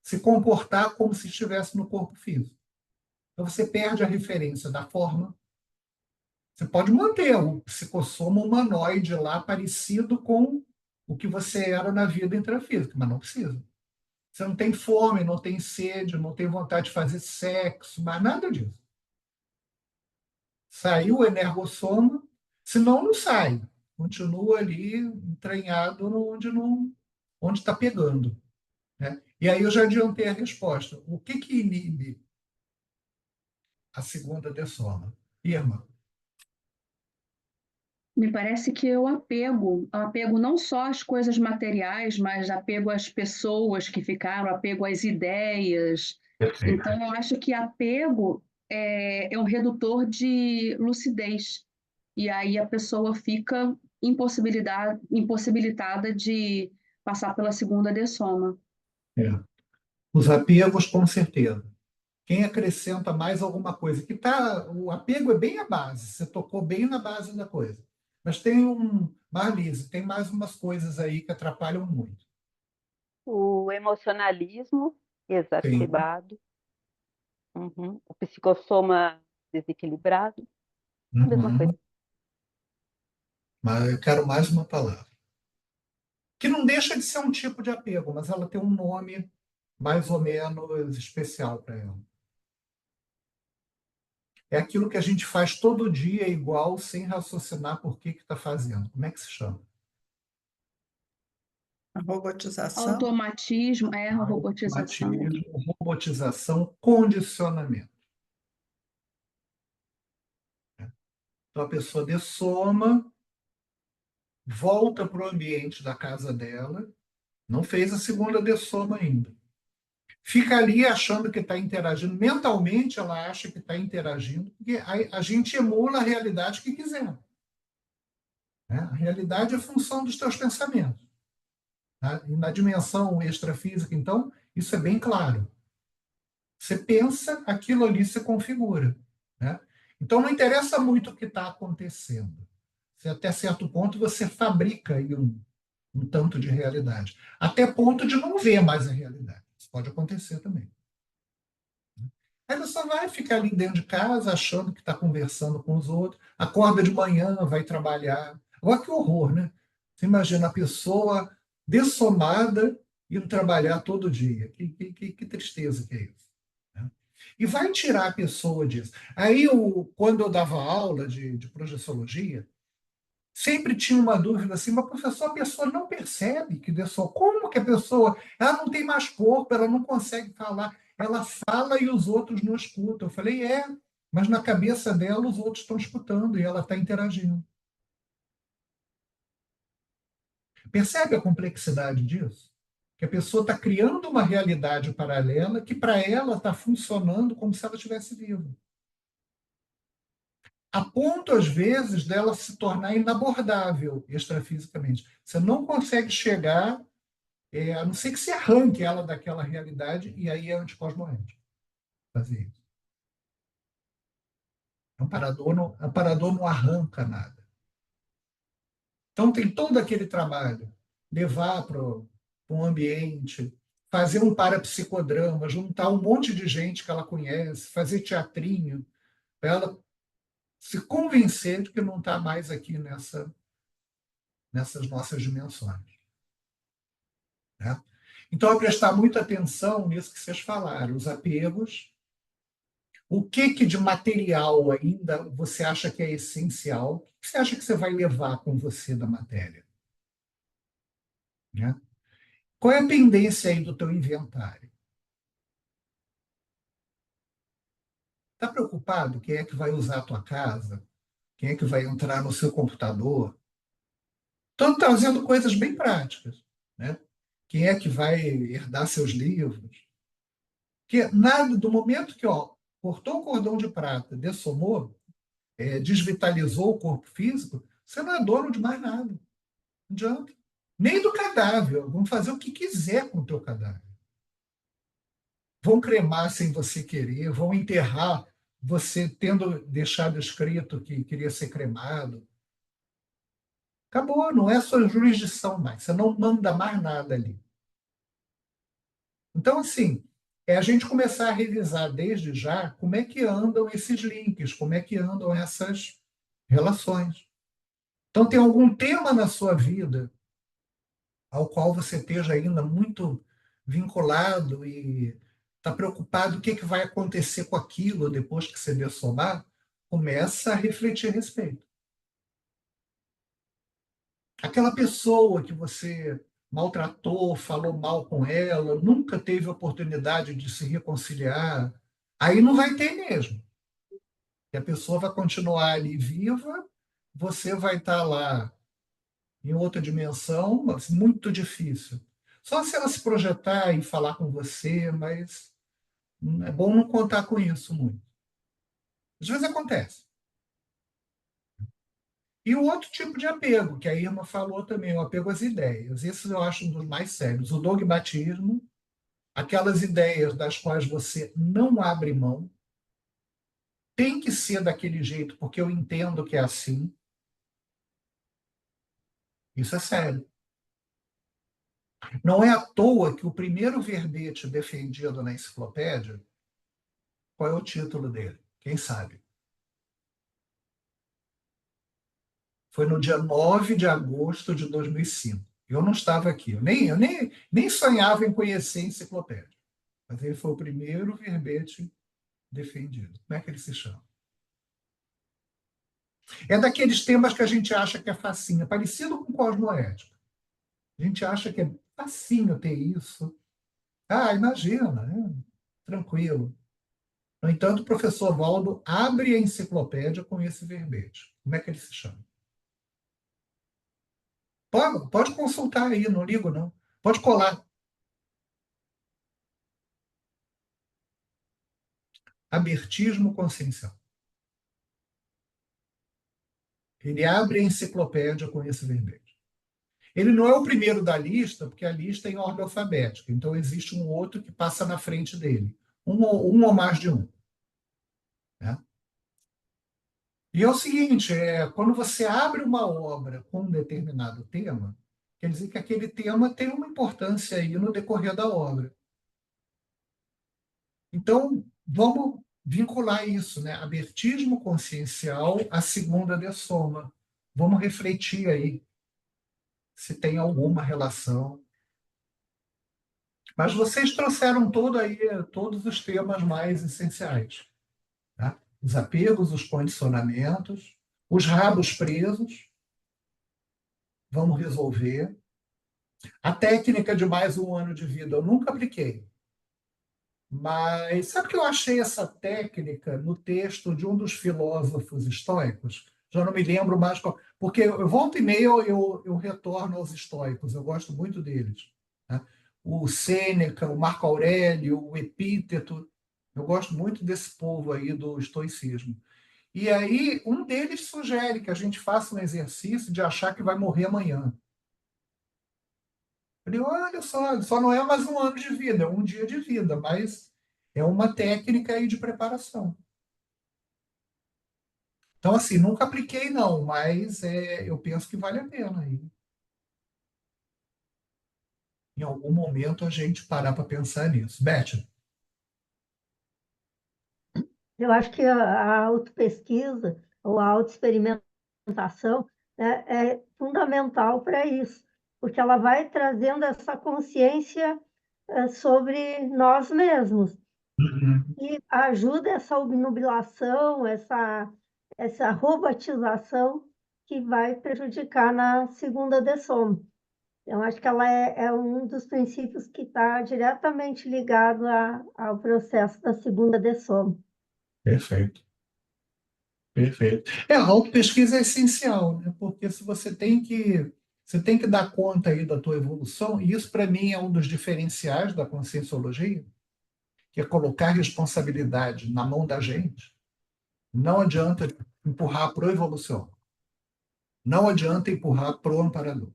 se comportar como se estivesse no corpo físico. Então, você perde a referência da forma. Você pode manter o psicossoma humanoide lá parecido com o que você era na vida intrafísica, mas não precisa. Você não tem fome, não tem sede, não tem vontade de fazer sexo, mas nada disso. Saiu o energossoma, senão não sai. Continua ali entranhado onde está pegando. Né? E aí eu já adiantei a resposta. O que inibe a segunda dessoma? Irma. Me parece que é o apego não só às coisas materiais, mas apego às pessoas que ficaram, apego às ideias. Então, eu acho que apego é um redutor de lucidez. E aí a pessoa fica impossibilitada de passar pela segunda dessoma. Os apegos, com certeza. Quem acrescenta mais alguma coisa? O apego é bem a base, você tocou bem na base da coisa. Mas tem Marlise, tem mais umas coisas aí que atrapalham muito. O emocionalismo exacerbado. Uhum. O psicossoma desequilibrado. A mesma coisa. Mas eu quero mais uma palavra. Que não deixa de ser um tipo de apego, mas ela tem um nome mais ou menos especial para ela. É aquilo que a gente faz todo dia igual, sem raciocinar por que está fazendo. Como é que se chama? A robotização. Automatismo, a robotização. Robotização, condicionamento. Então a pessoa dessoma, volta para o ambiente da casa dela, não fez a segunda dessoma ainda. Fica ali achando que está interagindo. Mentalmente, ela acha que está interagindo, porque a gente emula a realidade que quiser. Né? A realidade é função dos teus pensamentos. Tá? E na dimensão extrafísica, então, isso é bem claro. Você pensa, aquilo ali se configura. Né? Então, não interessa muito o que está acontecendo. Até certo ponto, você fabrica aí um tanto de realidade. Até ponto de não ver mais a realidade. Isso pode acontecer também. Aí você só vai ficar ali dentro de casa, achando que está conversando com os outros, acorda de manhã, vai trabalhar. Olha que horror, né? Você imagina a pessoa dessomada indo trabalhar todo dia. Que tristeza que é isso. Né? e vai tirar a pessoa disso. Aí, quando eu dava aula de projeciologia, sempre tinha uma dúvida assim, mas professor, a pessoa não percebe que dessou. Como que a pessoa, ela não tem mais corpo, ela não consegue falar, ela fala e os outros não escutam. Eu falei, mas na cabeça dela os outros estão escutando e ela está interagindo. Percebe a complexidade disso? Que a pessoa está criando uma realidade paralela que para ela está funcionando como se ela estivesse viva. A ponto, às vezes, dela se tornar inabordável extrafisicamente. Você não consegue chegar, a não ser que você arranque ela daquela realidade, e aí é anticosmoético fazer isso. O amparador não arranca nada. Então, tem todo aquele trabalho, levar para um ambiente, fazer um parapsicodrama, juntar um monte de gente que ela conhece, fazer teatrinho, para ela se convencer de que não está mais aqui nessas nossas dimensões. Né? Então, é prestar muita atenção nisso que vocês falaram, os apegos, o que de material ainda você acha que é essencial, o que você acha que você vai levar com você da matéria? Né? Qual é a pendência aí do teu inventário? Está preocupado quem é que vai usar a tua casa? Quem é que vai entrar no seu computador? Estão trazendo coisas bem práticas. Né? Quem é que vai herdar seus livros? Que nada, do momento que cortou o cordão de prata, dessomou, desvitalizou o corpo físico, você não é dono de mais nada. Não adianta. Nem do cadáver. Vão fazer o que quiser com o teu cadáver. Vão cremar sem você querer, vão enterrar você tendo deixado escrito que queria ser cremado. Acabou, não é sua jurisdição mais. Você não manda mais nada ali. Então, assim, é a gente começar a revisar desde já como é que andam esses links, como é que andam essas relações. Então, tem algum tema na sua vida ao qual você esteja ainda muito vinculado e está preocupado o que vai acontecer com aquilo depois que você dessomar, começa a refletir a respeito. Aquela pessoa que você maltratou, falou mal com ela, nunca teve oportunidade de se reconciliar, aí não vai ter mesmo. E a pessoa vai continuar ali viva, você vai estar lá em outra dimensão, mas muito difícil. Só se ela se projetar e falar com você, mas é bom não contar com isso muito. Às vezes acontece. E o outro tipo de apego, que a Irma falou também, o apego às ideias. Esse eu acho um dos mais sérios. O dogmatismo, aquelas ideias das quais você não abre mão, tem que ser daquele jeito, porque eu entendo que é assim. Isso é sério. Não é à toa que o primeiro verbete defendido na enciclopédia, qual é o título dele? Quem sabe? Foi no dia 9 de agosto de 2005. Eu não estava aqui, eu nem sonhava em conhecer a enciclopédia. Mas ele foi o primeiro verbete defendido. Como é que ele se chama? É daqueles temas que a gente acha que é facinho, é parecido com cosmoética. A gente acha que é facinho ter isso. Ah, imagina, né? Tranquilo. No entanto, o professor Valdo abre a enciclopédia com esse verbete. Como é que ele se chama? Pode consultar aí, não ligo não. Pode colar. Abertismo consciencial. Ele abre a enciclopédia com esse verbete. Ele não é o primeiro da lista, porque a lista é em ordem alfabética. Então, existe um outro que passa na frente dele. Um ou mais de um. Né? E é o seguinte, quando você abre uma obra com um determinado tema, quer dizer que aquele tema tem uma importância aí no decorrer da obra. Então, vamos vincular isso, né? Abertismo consciencial à segunda dessoma. Vamos refletir aí se tem alguma relação. Mas vocês trouxeram todos os temas mais essenciais, tá? Os apegos, os condicionamentos, os rabos presos, vamos resolver. A técnica de mais um ano de vida eu nunca apliquei. Mas sabe que eu achei essa técnica no texto de um dos filósofos estoicos? Já não me lembro mais qual, porque eu volta e meia eu retorno aos estoicos, eu gosto muito deles, né? O Sêneca, o Marco Aurélio, o Epíteto, eu gosto muito desse povo aí do estoicismo. E aí um deles sugere que a gente faça um exercício de achar que vai morrer amanhã. Falei, olha só não é mais um ano de vida, é um dia de vida, mas é uma técnica aí de preparação. Então, assim, nunca apliquei, não, mas eu penso que vale a pena aí. Em algum momento a gente parar para pensar nisso. Beth, Eu acho que a autopesquisa ou a autoexperimentação, né, é fundamental para isso, porque ela vai trazendo essa consciência sobre nós mesmos e ajuda essa obnubilação, essa robotização que vai prejudicar na segunda de soma. Eu acho que ela é um dos princípios que está diretamente ligado ao processo da segunda de soma. perfeito. Perfeito. A autopesquisa é essencial, né? Porque se você tem que dar conta aí da tua evolução, e isso para mim é um dos diferenciais da conscienciologia, que é colocar responsabilidade na mão da gente. Não adianta empurrar para o evolução. Não adianta empurrar para o amparador.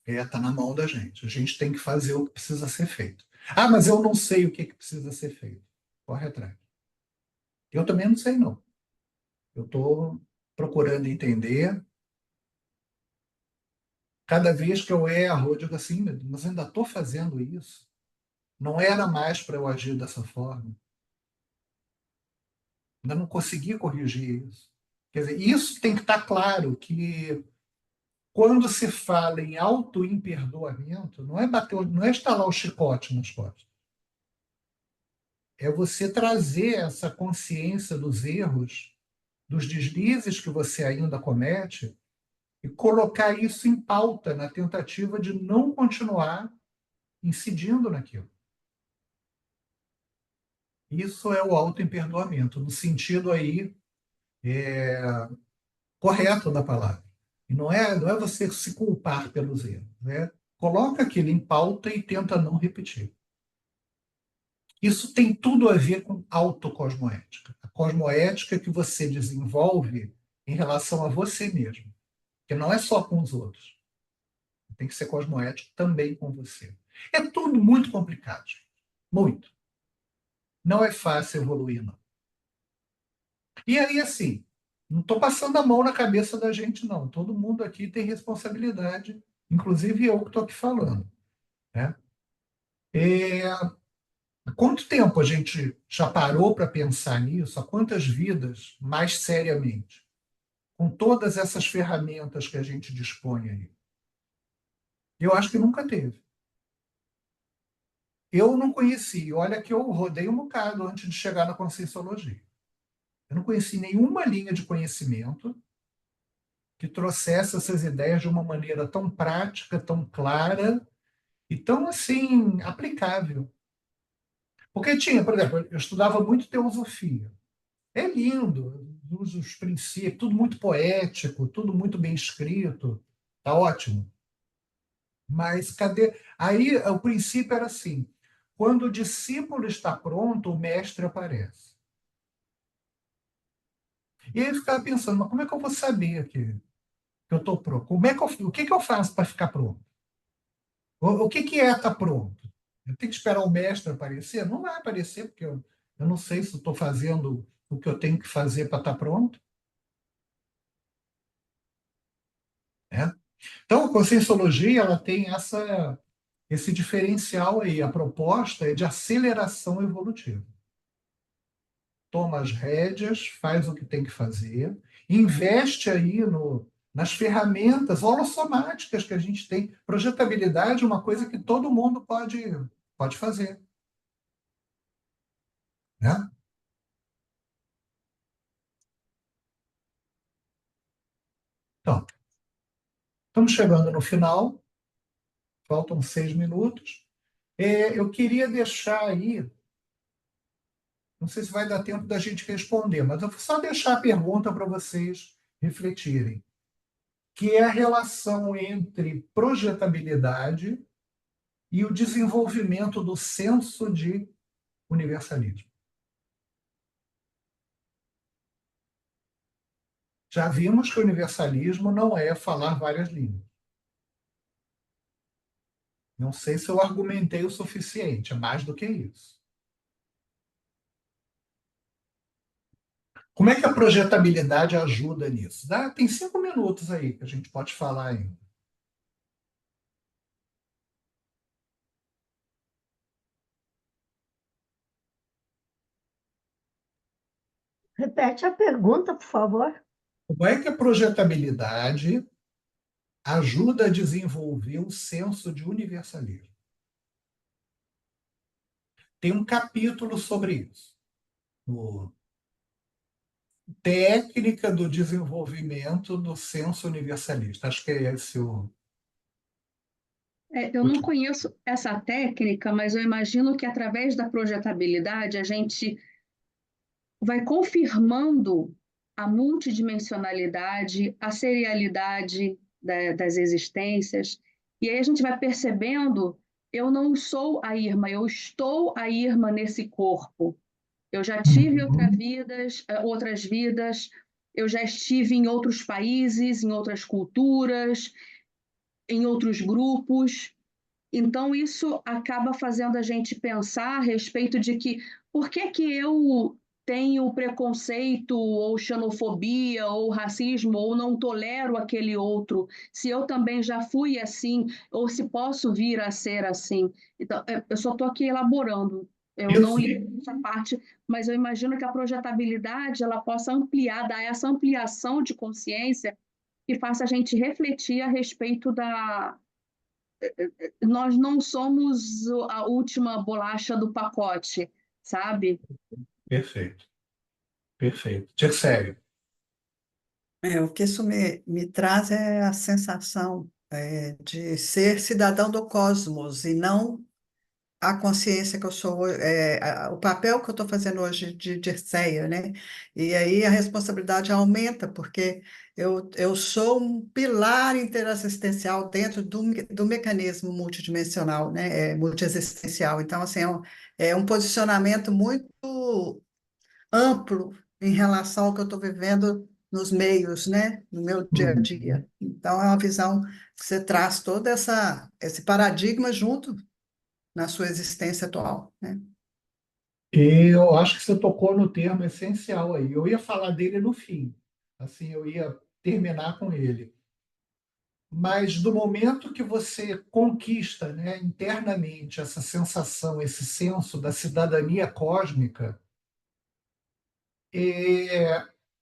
Está na mão da gente. A gente tem que fazer o que precisa ser feito. Ah, mas eu não sei o que precisa ser feito. Corre atrás. Eu também não sei, não. Eu estou procurando entender. Cada vez que eu erro, eu digo assim, mas eu ainda estou fazendo isso. Não era mais para eu agir dessa forma. Ainda não consegui corrigir isso. Quer dizer, isso tem que estar claro que quando se fala em auto-imperdoamento, não é estalar o chicote nas costas. É você trazer essa consciência dos erros, dos deslizes que você ainda comete e colocar isso em pauta na tentativa de não continuar incidindo naquilo. Isso é o auto-imperdoamento, no sentido aí correto da palavra. E não é você se culpar pelos erros, né? Coloca aquilo em pauta e tenta não repetir. Isso tem tudo a ver com autocosmoética. A cosmoética que você desenvolve em relação a você mesmo, que não é só com os outros. Tem que ser cosmoético também com você. É tudo muito complicado, gente. Muito. Não é fácil evoluir, não. E aí, assim, não estou passando a mão na cabeça da gente, não. Todo mundo aqui tem responsabilidade, inclusive eu que estou aqui falando, né? Há quanto tempo a gente já parou para pensar nisso? Há quantas vidas, mais seriamente, com todas essas ferramentas que a gente dispõe aí? Eu acho que nunca teve. Eu não conheci, olha que eu rodei um bocado antes de chegar na Conscienciologia. Eu não conheci nenhuma linha de conhecimento que trouxesse essas ideias de uma maneira tão prática, tão clara e tão, assim, aplicável. Porque tinha, por exemplo, eu estudava muito teosofia. É lindo, os princípios, tudo muito poético, tudo muito bem escrito, tá ótimo. Mas cadê? Aí o princípio era assim: quando o discípulo está pronto, o mestre aparece. E aí eu ficava pensando, mas como é que eu vou saber que eu estou pronto? O que eu faço para ficar pronto? O que é estar pronto? Eu tenho que esperar o mestre aparecer? Não vai aparecer, porque eu não sei se estou fazendo o que eu tenho que fazer para estar pronto. Né? Então, a Conscienciologia ela tem esse diferencial aí. A proposta é de aceleração evolutiva. Toma as rédeas, faz o que tem que fazer, investe aí nas ferramentas holossomáticas que a gente tem. Projetabilidade é uma coisa que todo mundo pode fazer, né? Então, estamos chegando no final, faltam 6 minutos. Eu queria deixar aí, não sei se vai dar tempo da gente responder, mas eu vou só deixar a pergunta para vocês refletirem, que é a relação entre projetabilidade e o desenvolvimento do senso de universalismo. Já vimos que o universalismo não é falar várias línguas. Não sei se eu argumentei o suficiente, é mais do que isso. Como é que a projetabilidade ajuda nisso? Tem 5 minutos aí que a gente pode falar ainda. Repete a pergunta, por favor. Como é que a projetabilidade ajuda a desenvolver o senso de universalismo? Tem um capítulo sobre isso. Técnica do desenvolvimento do senso universalista. Acho que é esse o... Eu não conheço essa técnica, mas eu imagino que através da projetabilidade a gente vai confirmando a multidimensionalidade, a serialidade das existências, e aí a gente vai percebendo, eu não sou a Irma, eu estou a Irma nesse corpo. Eu já tive outras vidas, eu já estive em outros países, em outras culturas, em outros grupos. Então, isso acaba fazendo a gente pensar a respeito de que por que eu tenho preconceito, ou xenofobia, ou racismo, ou não tolero aquele outro, se eu também já fui assim, ou se posso vir a ser assim. Então, eu só estou aqui elaborando. Eu não li essa parte, mas eu imagino que a projetabilidade ela possa ampliar, dar essa ampliação de consciência que faça a gente refletir a respeito da nós não somos a última bolacha do pacote, sabe? Perfeito. Perfeito. Terceiro. O que isso me traz é a sensação de ser cidadão do cosmos e não a consciência que eu sou, o papel que eu estou fazendo hoje de Dirceia, né? E aí a responsabilidade aumenta, porque eu sou um pilar interassistencial dentro do mecanismo multidimensional, né? Multiexistencial. Então, assim, é um posicionamento muito amplo em relação ao que eu estou vivendo nos meios, né? No meu dia a dia. Então, é uma visão que você traz todo esse paradigma junto na sua existência atual, né? E eu acho que você tocou no termo essencial aí. Eu ia falar dele no fim, assim, eu ia terminar com ele. Mas do momento que você conquista, né, internamente essa sensação, esse senso da cidadania cósmica,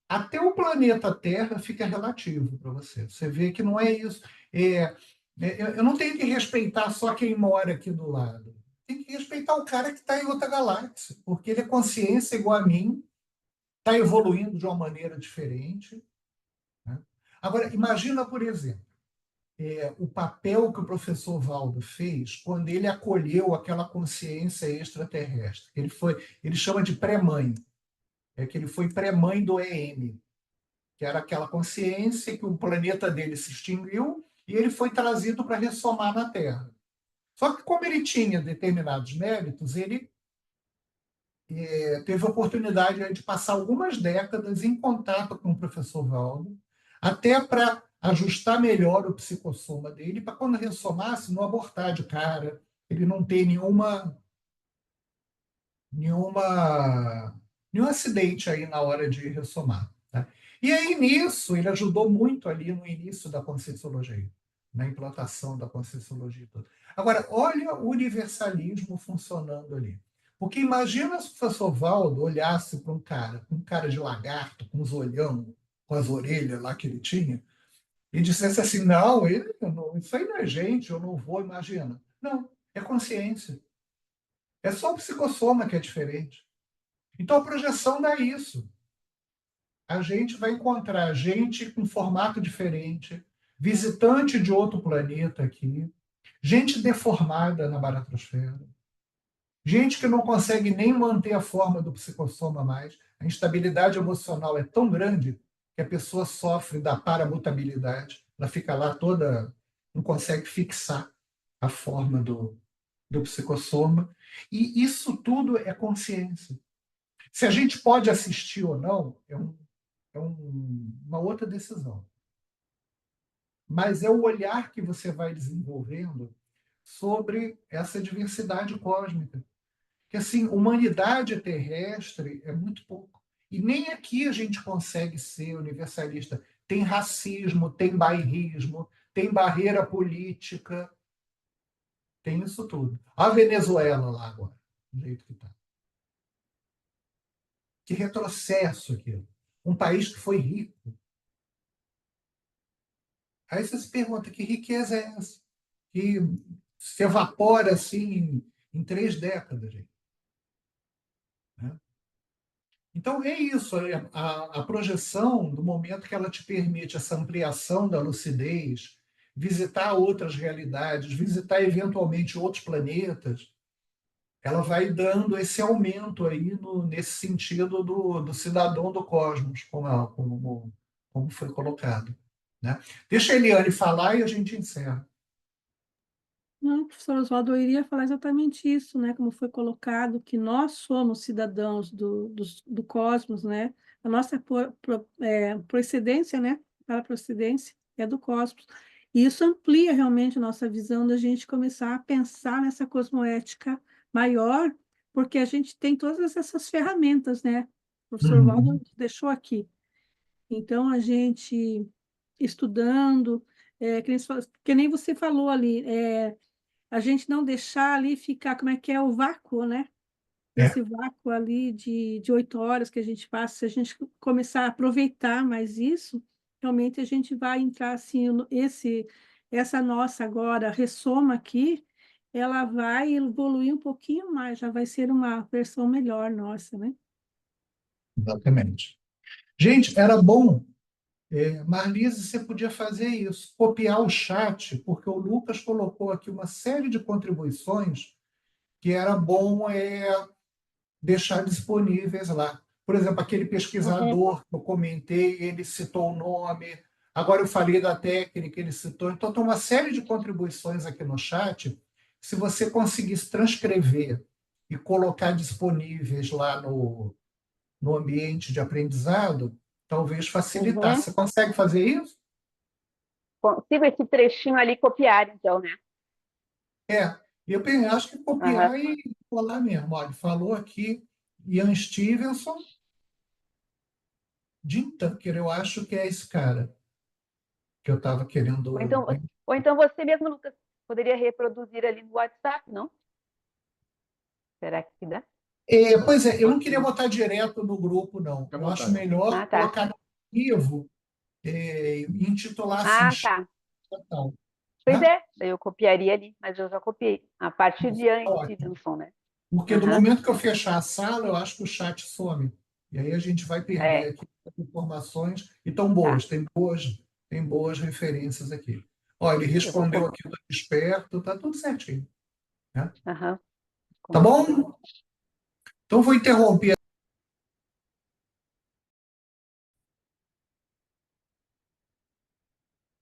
até o planeta Terra fica relativo para você. Você vê que não é isso. Eu não tenho que respeitar só quem mora aqui do lado. Tem que respeitar o cara que está em outra galáxia, porque ele é consciência igual a mim, está evoluindo de uma maneira diferente, né? Agora, imagina, por exemplo, o papel que o professor Valdo fez quando ele acolheu aquela consciência extraterrestre. Ele chama de pré-mãe, que ele foi pré-mãe do EM, que era aquela consciência que o planeta dele se extinguiu e ele foi trazido para ressomar na Terra. Só que, como ele tinha determinados méritos, ele teve a oportunidade de passar algumas décadas em contato com o professor Valdo, até para ajustar melhor o psicossoma dele, para quando ressomasse, não abortar de cara, ele não ter nenhum acidente aí na hora de ressomar, tá? E aí, nisso, ele ajudou muito ali no início da Conscienciologia, na implantação da Conscienciologia toda. Agora, olha o universalismo funcionando ali. Porque imagina se o professor Valdo olhasse para um cara com cara de lagarto, com os olhão, com as orelhas lá que ele tinha, e dissesse assim, não, isso aí não é gente, eu não vou, imagina. Não, é consciência. É só o psicossoma que é diferente. Então a projeção dá isso. A gente vai encontrar gente com formato diferente, visitante de outro planeta aqui, gente deformada na baratrosfera, gente que não consegue nem manter a forma do psicossoma mais. A instabilidade emocional é tão grande que a pessoa sofre da paramutabilidade. Ela fica lá toda, não consegue fixar a forma do psicossoma. E isso tudo é consciência. Se a gente pode assistir ou não, uma outra decisão. Mas é o olhar que você vai desenvolvendo sobre essa diversidade cósmica. Que, assim, humanidade terrestre é muito pouco. E nem aqui a gente consegue ser universalista. Tem racismo, tem bairrismo, tem barreira política, tem isso tudo. A Venezuela lá agora, do jeito que está. Que retrocesso aquilo. Um país que foi rico. Aí você se pergunta, que riqueza é essa? Que se evapora assim em 3 décadas. Gente, né? Então é isso, a projeção, do momento que ela te permite essa ampliação da lucidez, visitar outras realidades, visitar eventualmente outros planetas, ela vai dando esse aumento aí nesse sentido do cidadão do cosmos, como foi colocado. Né? Deixa a Eliane falar e a gente encerra. Não, professor Oswaldo, eu iria falar exatamente isso, né? Como foi colocado, que nós somos cidadãos do cosmos, né? A nossa procedência, né? Para procedência é do cosmos. E isso amplia realmente a nossa visão da gente começar a pensar nessa cosmoética maior, porque a gente tem todas essas ferramentas, né? O professor Oswaldo deixou aqui. Então, a gente estudando, que nem você falou ali, a gente não deixar ali ficar, como é que é, o vácuo, né? Esse vácuo ali de 8 horas que a gente passa, se a gente começar a aproveitar mais isso, realmente a gente vai entrar assim, essa nossa agora ressoma aqui, ela vai evoluir um pouquinho mais, já vai ser uma versão melhor nossa, né? Exatamente. Gente, era bom. Marlise, você podia fazer isso, copiar o chat, porque o Lucas colocou aqui uma série de contribuições que era bom deixar disponíveis lá. Por exemplo, aquele pesquisador que eu comentei, ele citou o nome, agora eu falei da técnica, ele citou. Então, tem uma série de contribuições aqui no chat. Se você conseguisse transcrever e colocar disponíveis lá no ambiente de aprendizado, talvez facilitasse. Você consegue fazer isso? Consigo esse trechinho ali copiar, então, né? Eu acho que copiar e colar mesmo. Olha, falou aqui Ian Stevenson, Jim Tucker, eu acho que é esse cara que eu estava querendo. Ou então você mesmo, Lucas, poderia reproduzir ali no WhatsApp, não? Será que dá? Pois é, eu não queria botar direto no grupo, não. Eu acho melhor colocar no arquivo e intitular assim. Tá. Tal, pois né? Eu copiaria ali, mas eu já copiei. A partir de Ian Stevenson, né? Porque do momento que eu fechar a sala, eu acho que o chat some. E aí a gente vai perder aqui informações. E tão boas, tem boas referências aqui. Olha, ele respondeu aqui, estou esperto, está tudo certinho. Né? Tá bom? Então vou interromper.